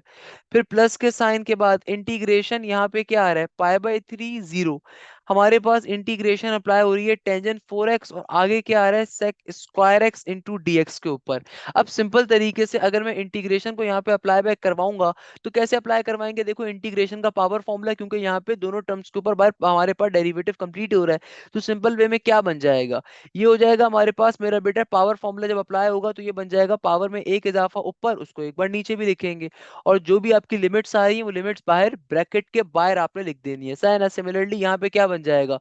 A: फिर प्लस के साइन के बाद इंटीग्रेशन यहाँ पे क्या आ रहा है पाई बाय थ्री जीरो, हमारे पास इंटीग्रेशन अप्लाई हो रही है टेंजेंट फोर एक्स, और आगे क्या आ रहा है sec square x into dx के ऊपर। अब सिंपल तरीके से अगर मैं इंटीग्रेशन को यहाँ पे अप्लाई बैक करवाऊंगा, तो कैसे अप्लाई करवाएंगे, देखो इंटीग्रेशन का पावर फॉर्मूला, क्योंकि यहाँ पे दोनों टर्म्स के ऊपर बार हमारे पास डेरिवेटिव कंप्लीट हो रहा है, तो सिंपल वे में क्या बन जाएगा, ये हो जाएगा हमारे पास मेरा बेटा पावर फॉर्मूला जब अप्लाई होगा तो ये बन जाएगा पावर में एक इजाफा ऊपर, उसको एक बार नीचे भी लिखेंगे, और जो भी आपकी लिमिट्स आ रही है वो लिमिट्स बाहर ब्रैकेट के बाहर आपने लिख देनी है, सही है ना। सिमिलरली यहाँ पे क्या बन जाएगा,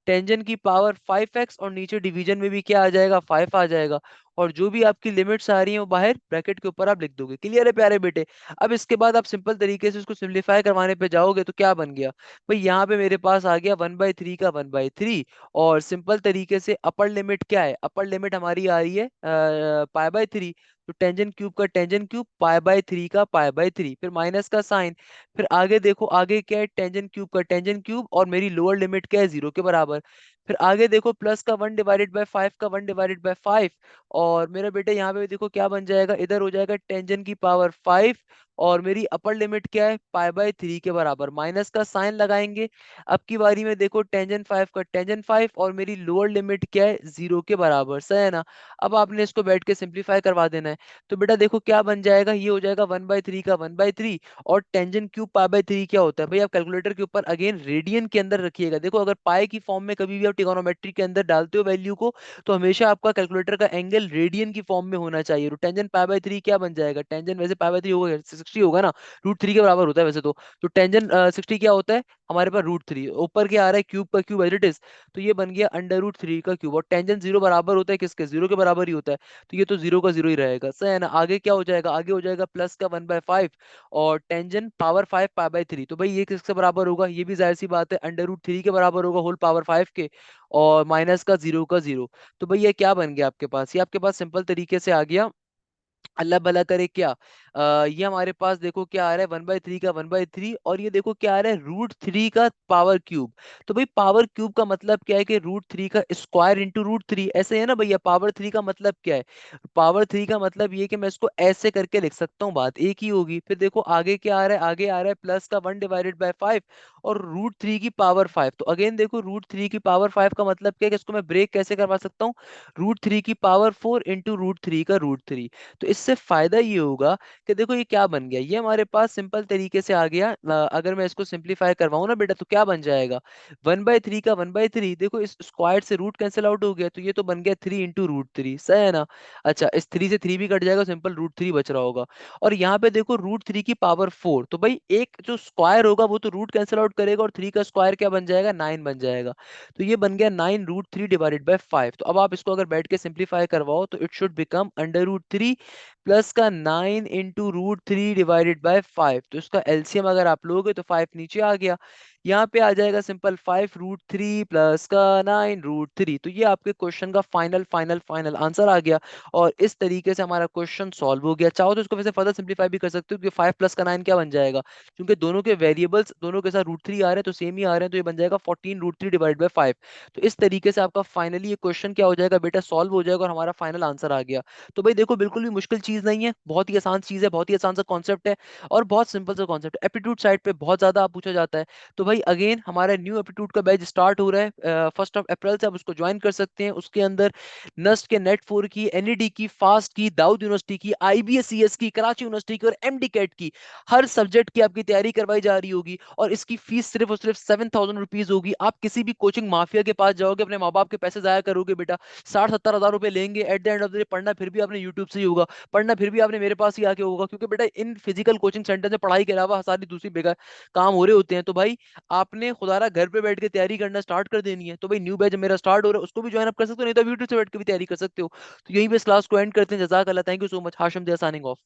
A: टेंजेंट की पावर फाइव एक्स, और नीचे डिवीजन में भी क्या आ जाएगा, फाइव आ जाएगा, और जो भी आपकी लिमिट्स आ रही है वो बाहर ब्रैकेट के ऊपर आप लिख दोगे। क्लियर है प्यारे बेटे। अब इसके बाद आप सिंपल तरीके से उसको सिंप्लीफाई करवाने पे जाओगे तो क्या बन गया, भाई यहाँ पे मेरे पास आ गया वन बाई थ्री का वन बाई थ्री, और सिंपल तरीके से अपर लिमिट क्या है, अपर लिमिट हमारी आ रही है पाई बाई थ्री, तो टेंजेंट क्यूब का tangent cube, pi by three का पाई बाई थ्री, फिर माइनस का साइन, फिर आगे देखो आगे क्या है टेंजेंट क्यूब का टेंजेंट क्यूब, और मेरी लोअर लिमिट क्या है जीरो के बराबर, फिर आगे देखो प्लस का वन डिवाइडेड बाय फाइव का वन डिवाइडेड बाय फाइव, और मेरे बेटे यहाँ पे देखो क्या बन जाएगा, इधर हो जाएगा टेंजेंट की पावर फाइव, और मेरी अपर लिमिट क्या है पाई बाय थ्री के बराबर, माइनस का साइन लगाएंगे। अब की बारी में देखो टेंजेंट फाइव का टेंजेंट फाइव, और मेरी लोअर लिमिट क्या है जीरो के बराबर, सही है ना। अब आपने इसको बैठ के सिंप्लीफाई करवा देना है, तो बेटा देखो क्या बन जाएगा, ये हो जाएगा वन बाई थ्री का वन बाई थ्री, और tangent cube pi by three क्या होता है, भाई आप कैलकुलेटर के ऊपर अगेन रेडियन के अंदर रखिएगा। देखो अगर पाई की फॉर्म में कभी भी आप ट्रिगोनोमेट्री के अंदर डालते हो वैल्यू को, तो हमेशा आपका कैलकुलेटर का एंगल रेडियन की फॉर्म में होना चाहिए। तो टेंजेंट पाई बाई थ्री क्या बन जाएगा, टेंजेंट वैसे पाई बाई थ्री होगा सिक्सटी होगा ना, रूट थ्री के बराबर होता है वैसे तो टेंजेंट सिक्सटी क्या होता है हमारे पास रूट थ्री, ऊपर क्या आ रहा है क्यूब का क्यूब एज इट इज, तो ये बन गया अंडर रूट थ्री का क्यूब, और टेंजेंट जीरो बराबर होता है किसके, जीरो के बराबर ही होता है, तो ये तो जीरो का जीरो ही रहेगा, सही है ना। आगे क्या हो जाएगा, आगे हो जाएगा प्लस का वन बाय फाइव, और tangent power five pi by three, तो भाई ये किसके बराबर होगा, ये भी जाहिर सी बात है अंडर रूट थ्री के बराबर होगा होल पावर फाइव के, और माइनस का जीरो। तो भाई ये क्या बन गया आपके पास, ये आपके पास सिंपल तरीके से आ गया, अल्लाह भला करे क्या, ये हमारे पास देखो क्या आ रहा है वन बाई थ्री का वन बाई थ्री, और ये देखो क्या आ रहा है रूट थ्री का पावर क्यूब। तो भाई पावर क्यूब का मतलब क्या है कि रूट थ्री का स्क्वायर इंटू रूट थ्री, ऐसे है ना भैया। पावर थ्री का मतलब क्या है, पावर थ्री का मतलब ये कि मैं इसको ऐसे करके लिख सकता हूँ, बात एक ही होगी। फिर देखो आगे क्या आ रहा है, आगे आ रहा है प्लस का वन डिवाइडेड बाय फाइव, और रूट थ्री की पावर फाइव, तो अगेन देखो रूट थ्री की पावर फाइव का मतलब क्या है कि इसको मैं ब्रेक कैसे करवा सकता हूँ, रूट थ्री की power four into root three का रूट थ्री। तो इससे फायदा ये होगा कि देखो ये क्या बन गया, ये हमारे पास सिंपल तरीके से आ गया। अगर मैं इसको सिंप्लीफाई करवाऊं ना बेटा, तो क्या बन जाएगा, 1/3 का 1/3, देखो इस स्क्वायर से रूट कैंसिल आउट हो गया, तो ये तो बन गया 3 × √3, सही है ना। अच्छा, इस 3 से 3 भी कट जाएगा, सिंपल √3 बच रहा होगा। और यहाँ पे देखो √3 की पावर 4, तो भाई एक जो स्क्वायर होगा वो तो रूट कैंसिल आउट करेगा, और 3 का स्क्वायर क्या बन जाएगा, 9 बन जाएगा। तो ये बन गया 9 √3 / 5। तो अब आप इसको अगर बैठ के सिंप्लीफाई करवाओ तो इट शुड बिकम √3 प्लस का 9 × √3 / 5। तो इसका एलसीएम अगर आप लोगे तो 5 नीचे आ गया, यहाँ पे आ जाएगा सिंपल 5 √3 प्लस का 9 √3। तो ये आपके क्वेश्चन का फाइनल फाइनल फाइनल आंसर आ गया। और इस तरीके से हमारा क्वेश्चन सॉल्व हो गया। चाहो तो इसको वैसे फर्दर सिंप्लीफाई भी कर सकते हो, क्योंकि 5 प्लस का 9 क्या बन जाएगा, क्योंकि दोनों के वेरिएबल्स दोनों के साथ √3 आ रहे हैं तो सेम ही आ रहे हैं, तो ये बन जाएगा 14 √3 / 5। तो इस तरीके से आपका फाइनली ये क्वेश्चन क्या हो जाएगा बेटा, सॉल्व हो जाएगा, और हमारा फाइनल आंसर आ गया। तो भाई देखो बिल्कुल भी मुश्किल चीज नहीं है, बहुत ही आसान चीज है, बहुत ही आसान सा कॉन्सेप्ट है, और बहुत सिंपल सा कॉन्सेप्ट है। एप्टीट्यूड साइड पे बहुत ज्यादा पूछा जाता है। तो भाई अगेन हमारा न्यू एप्टीट्यूड का बैच स्टार्ट हो रहा है 1 अप्रैल से, आप उसको ज्वाइन कर सकते हैं। उसके अंदर नस्ट के, नेट 4 की, एनईडी की, फास्ट की, दाऊद यूनिवर्सिटी की, आईबीएससीएस की, कराची यूनिवर्सिटी की और एमडी कैट की, हर सब्जेक्ट की आपकी तैयारी करवाई जा रही होगी। और इसकी फीस सिर्फ और सिर्फ 7,000 रुपीज होगी। आप किसी भी कोचिंग माफिया के पास जाओगे, अपने माँ बाप के पैसे जाया करोगे बेटा, 60-70 हज़ार रुपए लेंगे, at the end of the day पढ़ना फिर भी आपने यूट्यूब से ही होगा, पढ़ना फिर भी आपने मेरे पास ही आके होगा, क्योंकि बेटा इन फिजिकल कोचिंग सेंटर में पढ़ाई के अलावा सारी दूसरी बेकार काम हो रहे होते हैं। तो भाई आपने खुदारा घर पे बैठ के तैयारी करना स्टार्ट कर देनी है। तो भाई न्यू बैच मेरा स्टार्ट हो रहा है, उसको भी ज्वाइन अप कर सकते हो, नहीं तो यूट्यूब से बैठ के भी तैयारी कर सकते हो। तो यहीं पे इस क्लास को एंड करते हैं। जजाक अल्लाह, thank you so much. Hashim दिया साइनिंग ऑफ।